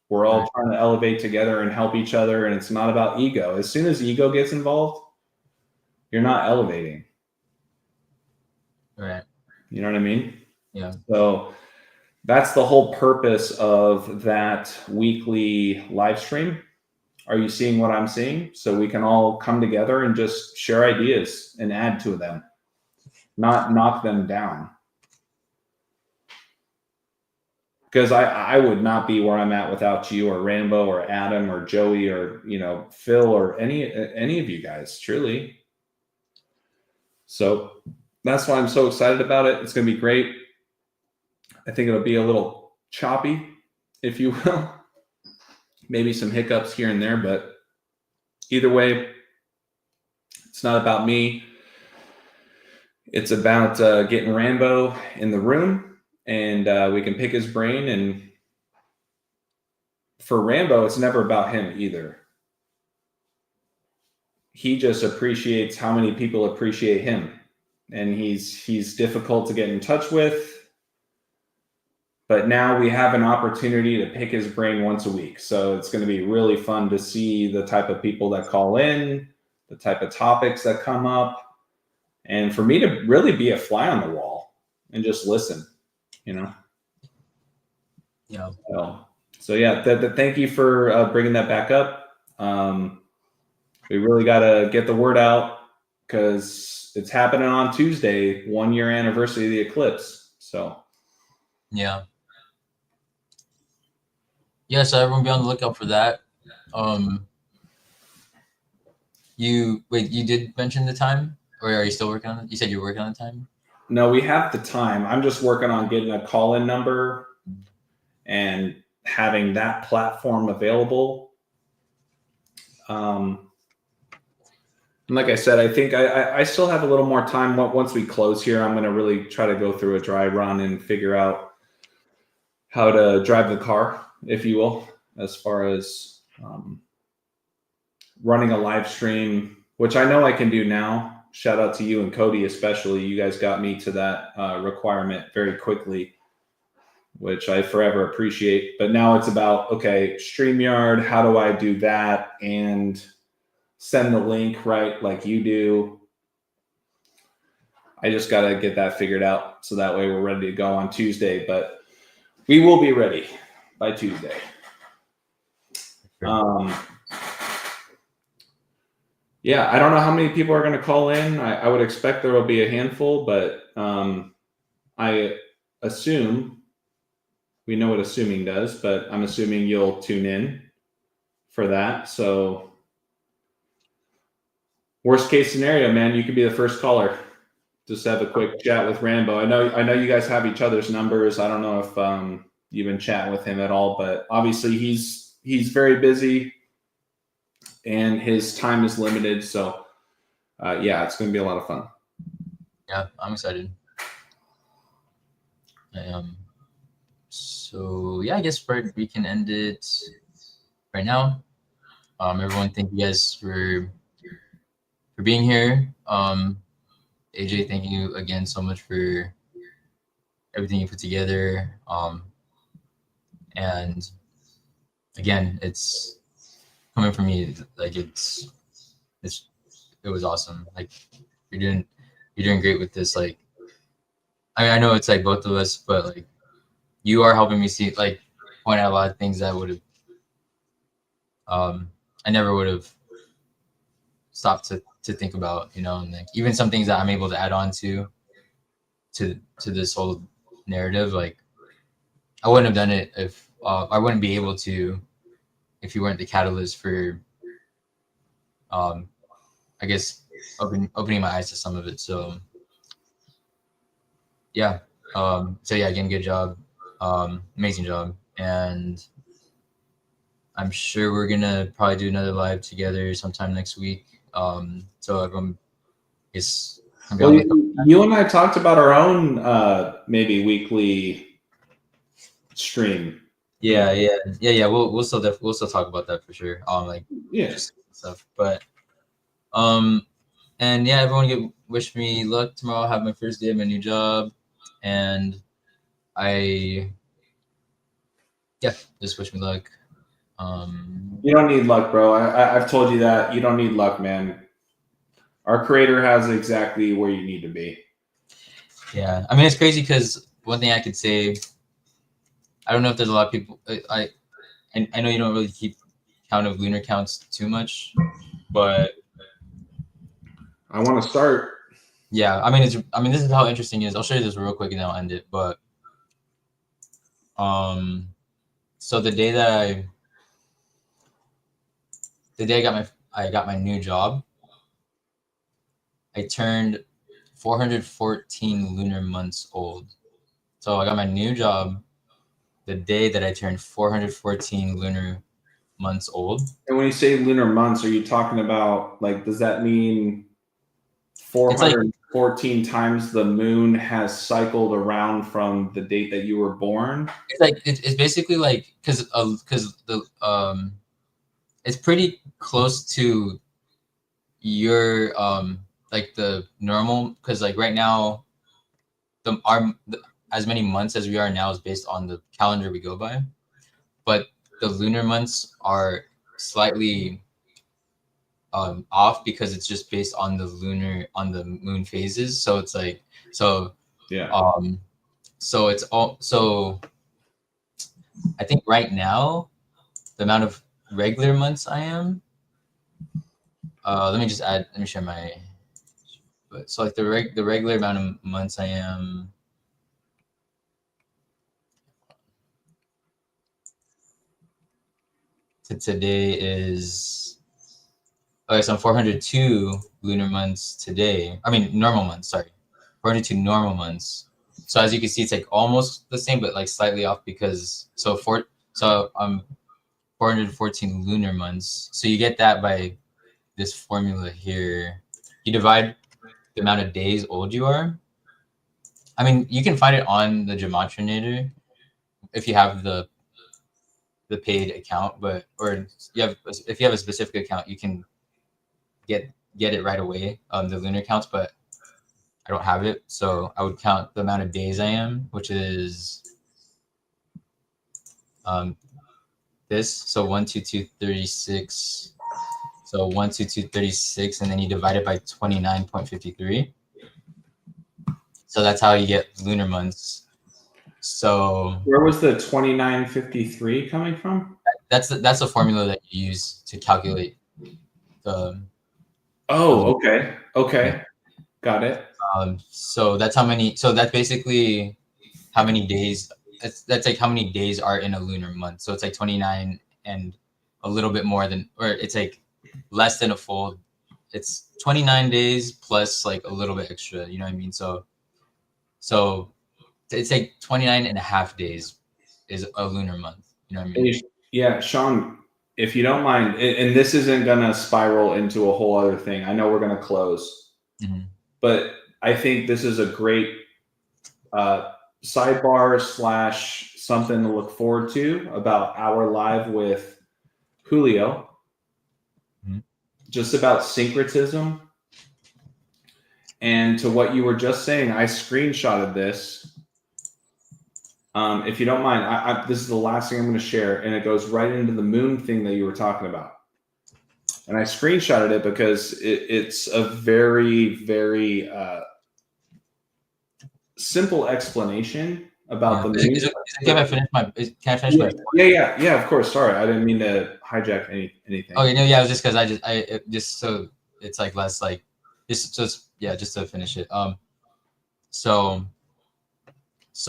Speaker 2: We're all trying to elevate together and help each other, and it's not about ego. As soon as ego gets involved, you're not elevating.
Speaker 1: Right.
Speaker 2: You know what I mean?
Speaker 1: Yeah.
Speaker 2: So that's the whole purpose of that weekly live stream. Are you seeing what I'm seeing? So we can all come together and just share ideas and add to them, not knock them down. Because I would not be where I'm at without you or Rambo or Adam or Joey or, Phil or any of you guys, truly. So that's why I'm so excited about it. It's going to be great. I think it'll be a little choppy, if you will. Maybe some hiccups here and there, but either way, it's not about me. It's about getting Rambo in the room, and we can pick his brain. And for Rambo, it's never about him either. He just appreciates how many people appreciate him, and he's difficult to get in touch with. But now we have an opportunity to pick his brain once a week. So it's going to be really fun to see the type of people that call in, the type of topics that come up, and for me to really be a fly on the wall and just listen,
Speaker 1: Yeah.
Speaker 2: So yeah, thank you for bringing that back up. We really got to get the word out because it's happening on Tuesday, 1 year anniversary of the eclipse. So
Speaker 1: yeah. So everyone be on the lookout for that. You did mention the time, or are you still working on it? You said you're working on the time?
Speaker 2: No, we have the time. I'm just working on getting a call-in number and having that platform available. And like I said, I think I still have a little more time. Once we close here, I'm going to really try to go through a dry run and figure out how to drive the car, if you will, as far as running a live stream, which I know I can do now. Shout out to you and Cody, especially. You guys got me to that requirement very quickly, which I forever appreciate. But now it's about, okay, StreamYard, how do I do that? And send the link, right, like you do. I just got to get that figured out so that way we're ready to go on Tuesday. But we will be ready by Tuesday. Yeah, I don't know how many people are going to call in. I would expect there will be a handful, but I assume, we know what assuming does, but I'm assuming you'll tune in for that. So worst case scenario, man, you could be the first caller. Just have a quick chat with Rambo. I know you guys have each other's numbers. I don't know if you've been chatting with him at all, but obviously he's very busy and his time is limited. So yeah, it's going to be a lot of fun.
Speaker 1: Yeah, I'm excited. I am. So yeah, I guess we can end it right now. Everyone, thank you guys for being here. AJ, thank you again so much for everything you put together. And again, it's coming from me. Like it was awesome. Like you're doing great with this. Like I know it's like both of us, but like you are helping me see, like, point out a lot of things that would have I never would have stopped to think about, you know, and like even some things that I'm able to add on to this whole narrative. Like I wouldn't have done it if I wouldn't be able to if you weren't the catalyst for I guess opening my eyes to some of it. So yeah. So yeah, again, good job. Amazing job. And I'm sure we're gonna probably do another live together sometime next week. So everyone is gonna be
Speaker 2: Well,
Speaker 1: on the
Speaker 2: you and I talked about our own maybe weekly stream.
Speaker 1: yeah. We'll still we'll still talk about that for sure. Like
Speaker 2: Yeah.
Speaker 1: just stuff, but and yeah, everyone wish me luck tomorrow. I'll have my first day of my new job, and just wish me luck.
Speaker 2: You don't need luck, bro. I've told you that. You don't need luck, man. Our creator has exactly where you need to be.
Speaker 1: Yeah, I mean it's crazy because one thing I could say, I don't know if there's a lot of people. I know you don't really keep count of lunar counts too much, but
Speaker 2: I want to start.
Speaker 1: yeah, I mean this is how interesting it is. I'll show you this real quick and then I'll end it. But so the day I got my new job, I turned 414 lunar months old. So I got my new job the day that I turned 414 lunar months old.
Speaker 2: And when you say lunar months, are you talking about, like, does that mean 414 times the moon has cycled around from the date that you were born?
Speaker 1: It's like it's basically like because the it's pretty close to your like the normal, because like right now as many months as we are now is based on the calendar we go by, but the lunar months are slightly off because it's just based on the moon phases. So it's like
Speaker 2: Yeah.
Speaker 1: So it's all so I think right now the amount of regular months I am. Let me share my. But so like the regular amount of months I am. To today is. Okay, so I'm 402 lunar months today. I mean normal months. Sorry, 402 normal months. So as you can see, it's like almost the same, but like slightly off because I'm 414 lunar months. So you get that by this formula here. You divide the amount of days old you are. I mean, you can find it on the Gematrinator if you have the paid account, but if you have a specific account, you can get it right away. The lunar counts, but I don't have it, so I would count the amount of days I am, which is this. So 12236. So 12236, and then you divide it by 29.53. So that's how you get lunar months. So
Speaker 2: where was the 2953 coming from?
Speaker 1: That's the formula that you use to calculate the.
Speaker 2: Okay. Got it.
Speaker 1: So that's how many. So that's basically how many days. That's like how many days are in a lunar month. So it's like 29 and a little bit more than, or it's like less than a full. It's 29 days plus like a little bit extra. You know what I mean? So it's like 29 and a half days is a lunar month. You know what I mean?
Speaker 2: Yeah, Sean, if you don't mind, and this isn't going to spiral into a whole other thing. I know we're going to close, but I think this is a great sidebar / something to look forward to about our live with Julio. Just about syncretism And to what you were just saying, I screenshotted this. If you don't mind, this is the last thing I'm going to share, and it goes right into the moon thing that you were talking about. And I screenshotted it because it's a very, very simple explanation about the moon.
Speaker 1: Is it can I finish my? Can I finish my?
Speaker 2: Yeah. Of course. Sorry, I didn't mean to hijack anything.
Speaker 1: Okay, no, yeah, it was just because just so it's like less like just to finish it. So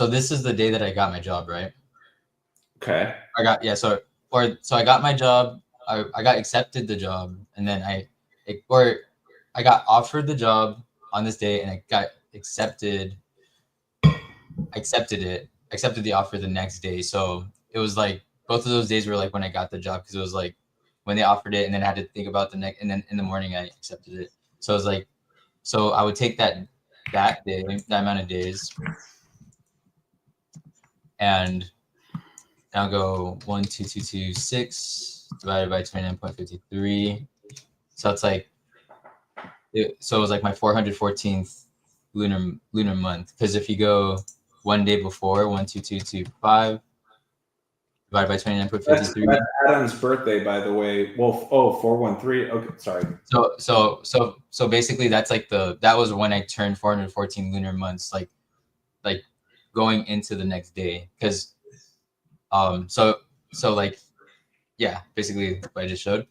Speaker 1: this is the day that I got my job, right?
Speaker 2: Okay.
Speaker 1: I got my job. I got accepted the job, and then I got offered the job on this day, and I got accepted. Accepted the offer the next day. So it was like both of those days were like when I got the job, because it was like when they offered it, and then I had to think about the next, and then in the morning I accepted it. So it was like, so I would take that day, that amount of days, and I'll go 12226 divided by 29.53. So it's like, so it was like my 414th lunar month. Because if you go one day before, 12225 divided by 29.53.
Speaker 2: That's Adam's birthday, by the way. Well, 413. Okay, sorry.
Speaker 1: So basically that's like that was when I turned 414 lunar months, like going into the next day. Because so like, yeah, basically what I just showed.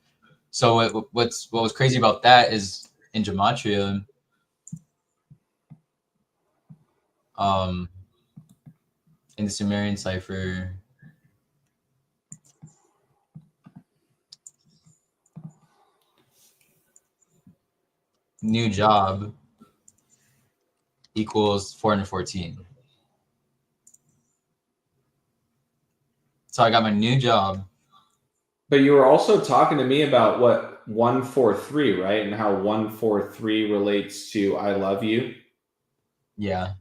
Speaker 1: So what was crazy about that is in gematria, in the Sumerian cipher, new job equals 414. So I got my new job.
Speaker 2: But you were also talking to me about what 143, right? And how 143 relates to I love you.
Speaker 1: Yeah.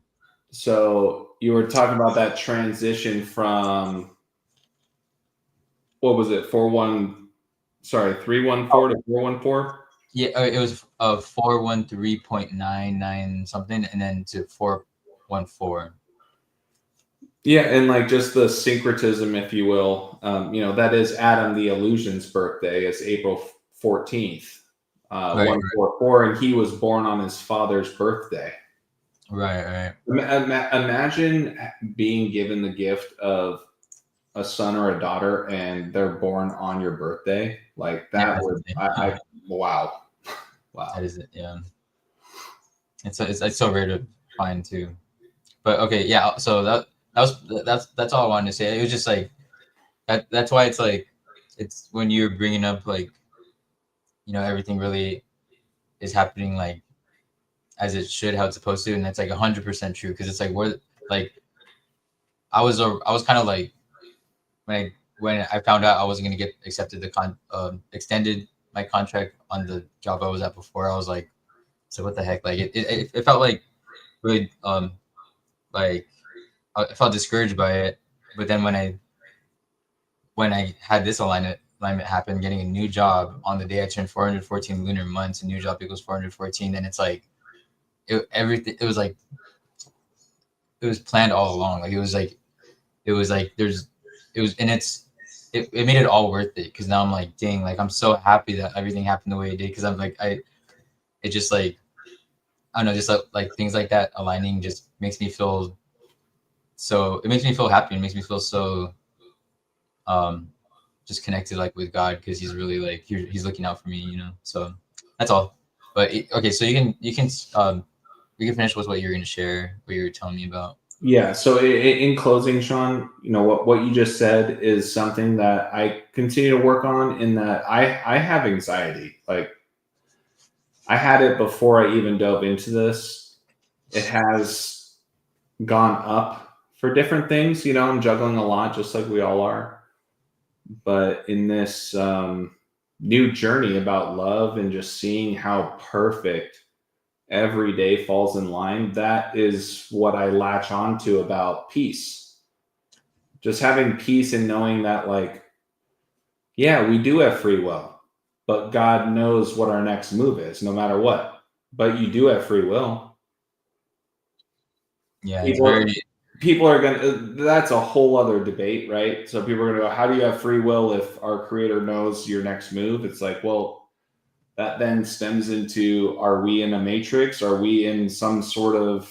Speaker 2: So you were talking about that transition from, what was it, 314 to 414?
Speaker 1: Yeah, it was 413.99 something, and then to 414.
Speaker 2: Yeah, and like just the syncretism, if you will. That is Adam the Illusion's birthday. It's April 14th, 144, and he was born on his father's birthday.
Speaker 1: Right.
Speaker 2: Imagine being given the gift of a son or a daughter, and they're born on your birthday. Like that wow.
Speaker 1: That is it. Yeah. It's so rare to find too. But okay, yeah. So that's all I wanted to say. It was just like that's why it's like, it's when you're bringing up like, everything really is happening like as it should, how it's supposed to, and that's like 100% true, because it's like like I was kind of like, when I found out I wasn't gonna get accepted, extended my contract on the job I was at before, I was like, so what the heck? Like it felt like really like I felt discouraged by it. But then when I had this alignment happen, getting a new job on the day I turned 414 lunar months, a new job equals 414, then it's like everything. It was like it was planned all along. Like it was like it made it all worth it, because now I'm like, dang, like I'm so happy that everything happened the way it did, because I'm like it just like, I don't know, just like things like that aligning just makes me feel so, it makes me feel happy, and makes me feel so just connected like with God, because he's really like he's looking out for me, so that's all. But okay, so you can finish with what you're going to share, what you were telling me about.
Speaker 2: Yeah. So in closing, Sean, what you just said is something that I continue to work on, in that I have anxiety. Like I had it before I even dove into this. It has gone up for different things. I'm juggling a lot, just like we all are. But in this new journey about love, and just seeing how perfect every day falls in line, that is what I latch on to about peace. Just having peace and knowing that, like, yeah, we do have free will, but God knows what our next move is, no matter what. but you do have free will.
Speaker 1: Yeah, it's very.
Speaker 2: People are going to, that's a whole other debate, right? So people are going to go, how do you have free will if our creator knows your next move? It's like, well, that then stems into, are we in a matrix? Are we in some sort of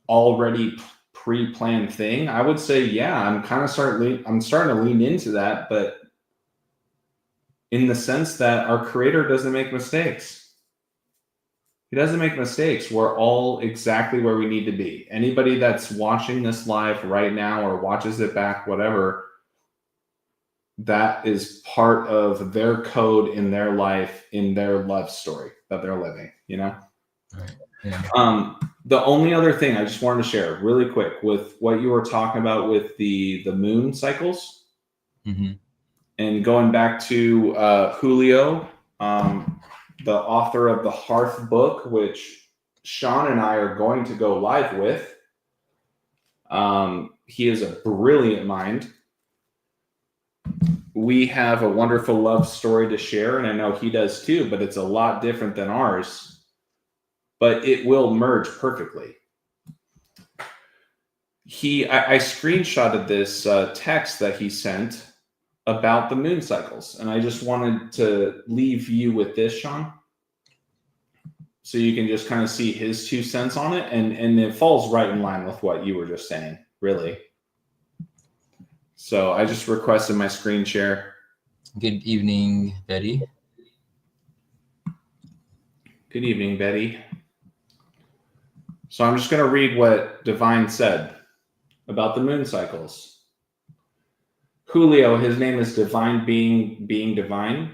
Speaker 2: already pre-planned thing? I would say, yeah, I'm starting to lean into that, but in the sense that our creator doesn't make mistakes. He doesn't make mistakes. We're all exactly where we need to be. Anybody that's watching this live right now or watches it back, whatever, that is part of their code in their life, in their love story that they're living, you know?
Speaker 1: Right. Yeah.
Speaker 2: The only other thing I just wanted to share really quick with what you were talking about with the moon cycles, and going back to Julio, the author of the Hearth book, which Sean and I are going to go live with. He is a brilliant mind. We have a wonderful love story to share, and I know he does too, but it's a lot different than ours. But it will merge perfectly. I screenshotted this text that he sent about the moon cycles, and I just wanted to leave you with this, Sean, so you can just kind of see his 2 cents on it, and it falls right in line with what you were just saying, really. So I just requested my screen share.
Speaker 1: Good evening, Betty.
Speaker 2: Good evening, Betty. So I'm just going to read what Divine said about the moon cycles. Julio, his name is Divine Being Divine.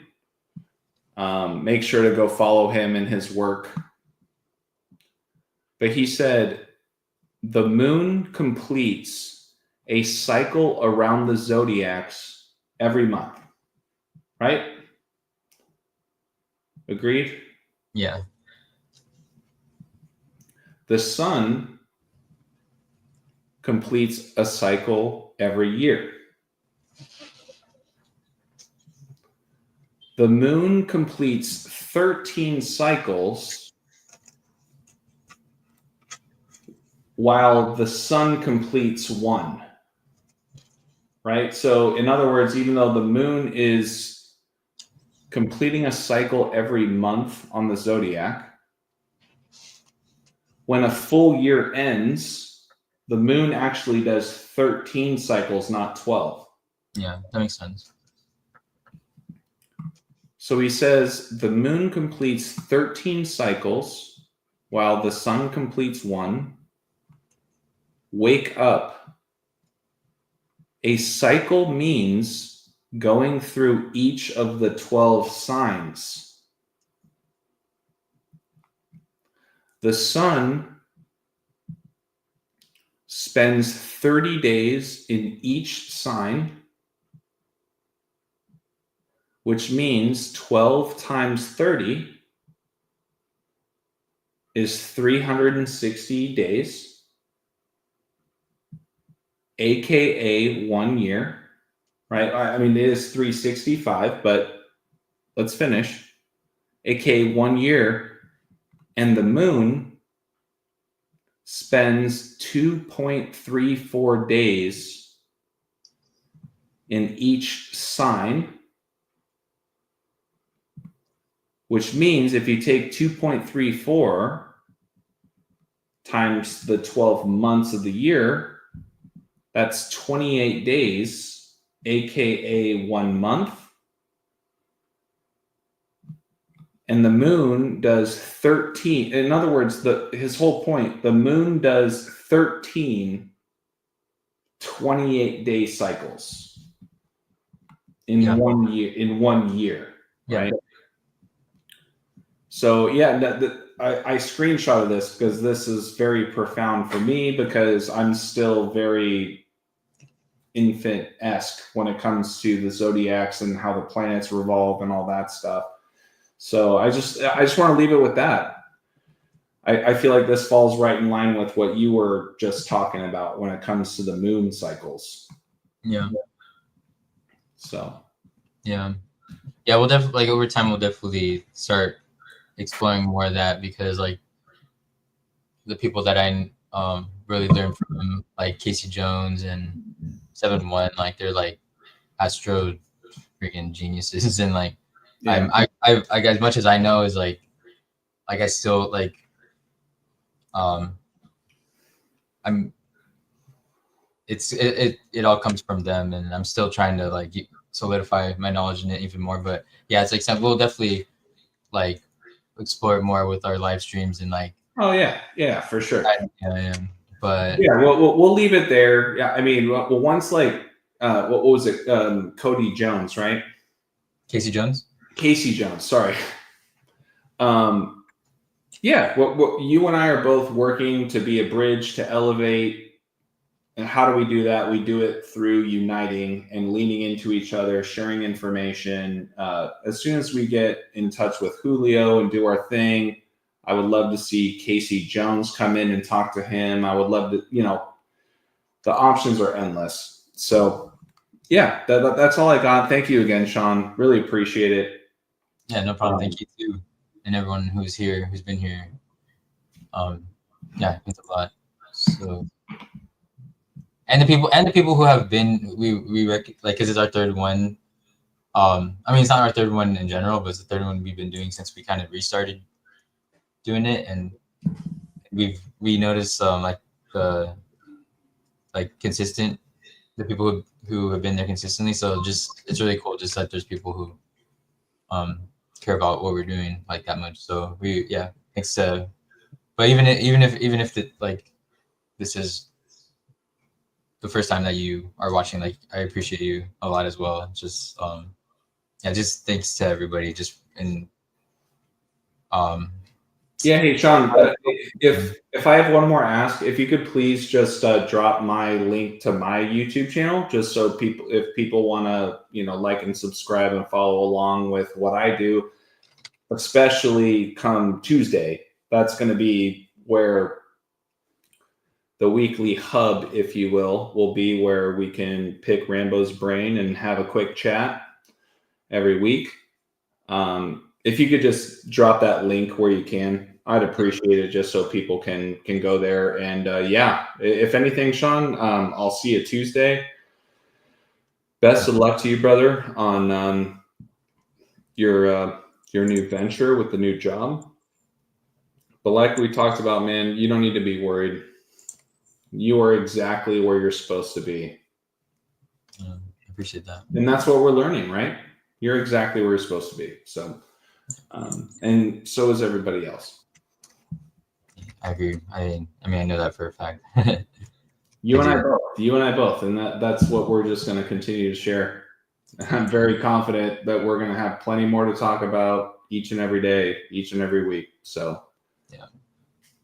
Speaker 2: Make sure to go follow him in his work. But he said, the moon completes a cycle around the zodiacs every month. Right? Agreed?
Speaker 1: Yeah.
Speaker 2: The sun completes a cycle every year. The moon completes 13 cycles, while the sun completes 1. Right? So in other words, even though the moon is completing a cycle every month on the zodiac, when a full year ends, the moon actually does 13 cycles, not 12.
Speaker 1: Yeah, that makes sense.
Speaker 2: So he says the moon completes 13 cycles while the sun completes 1. Wake up. A cycle means going through each of the 12 signs. The sun spends 30 days in each sign, which means 12 times 30 is 360 days, aka 1 year, right? I mean, it is 365, but let's finish. Aka 1 year, and the moon spends 2.34 days in each sign, which means if you take 2.34 times the 12 months of the year, that's 28 days, aka 1 month. And the moon does 13. In other words, his whole point, the moon does 13 28-day cycles in 1 year, right? So yeah, I screenshotted this because this is very profound for me, because I'm still very infant-esque when it comes to the zodiacs and how the planets revolve and all that stuff. So I just want to leave it with that. I feel like this falls right in line with what you were just talking about when it comes to the moon cycles.
Speaker 1: Yeah.
Speaker 2: So.
Speaker 1: Yeah. Yeah, we'll definitely, like, over time, we'll definitely start exploring more of that, because like the people that I really learned from, like Casey Jones and 7-1, like they're like astro freaking geniuses, and like
Speaker 2: Yeah.
Speaker 1: I as much as I know is like I still like I'm it all comes from them, and I'm still trying to like solidify my knowledge in it even more. But yeah, it's like we'll definitely like explore it more with our live streams and like.
Speaker 2: Oh yeah, for sure.
Speaker 1: Yeah. But
Speaker 2: Yeah, we'll leave it there. Yeah, I mean, well, once like what was it? Cody Jones, right?
Speaker 1: Casey Jones.
Speaker 2: Casey Jones. Sorry. Yeah, what you and I are both working to be a bridge to elevate. And how do we do that? We do it through uniting and leaning into each other, sharing information. As soon as we get in touch with Julio and do our thing, I would love to see Casey Jones come in and talk to him. I would love to, the options are endless. So, yeah, that's all I got. Thank you again, Sean. Really appreciate it.
Speaker 1: Yeah, no problem. Thank you too, and everyone who's been here. Yeah, it's a lot. So. And the people who have been, like, because it's our third one. I mean, it's not our third one in general, but it's the third one we've been doing since we kind of restarted doing it, and we noticed like the consistent, the people who have been there consistently. So just it's really cool just that there's people who care about what we're doing like that much. So thanks to, but even if like this is the first time that you are watching, like I appreciate you a lot as well. Just just thanks to everybody. Just
Speaker 2: Yeah, hey Sean, if I have one more ask, if you could please just drop my link to my YouTube channel, just so if people want to like and subscribe and follow along with what I do, especially come Tuesday. That's going to be where the weekly hub, if you will be, where we can pick Rambo's brain and have a quick chat every week. If you could just drop that link where you can, I'd appreciate it, just so people can go there. And if anything, Sean, I'll see you Tuesday. Best of luck to you, brother, on your new venture with the new job. But like we talked about, man, you don't need to be worried. You are exactly where you're supposed to be.
Speaker 1: I appreciate that.
Speaker 2: And that's what we're learning, right? You're exactly where you're supposed to be. So, and so is everybody else.
Speaker 1: I agree. I mean, I know that for a fact.
Speaker 2: You and I both. And that's what we're just going to continue to share. I'm very confident that we're going to have plenty more to talk about each and every day, each and every week. So,
Speaker 1: yeah,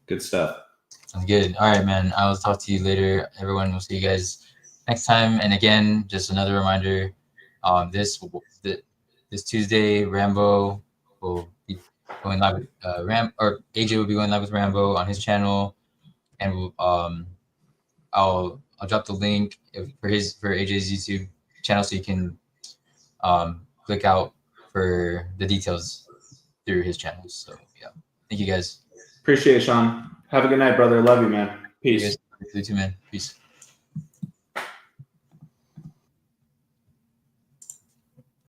Speaker 2: good stuff.
Speaker 1: Sounds good. All right, man. I will talk to you later. Everyone, we'll see you guys next time. And again, just another reminder, this Tuesday, Rambo will be going live with AJ will be going live with Rambo on his channel, and I'll drop the link for AJ's YouTube channel, so you can click out for the details through his channels. So yeah, thank you guys.
Speaker 2: Appreciate it, Sean. Have a good night, brother. Love you, man. Peace.
Speaker 1: You too, man. Peace.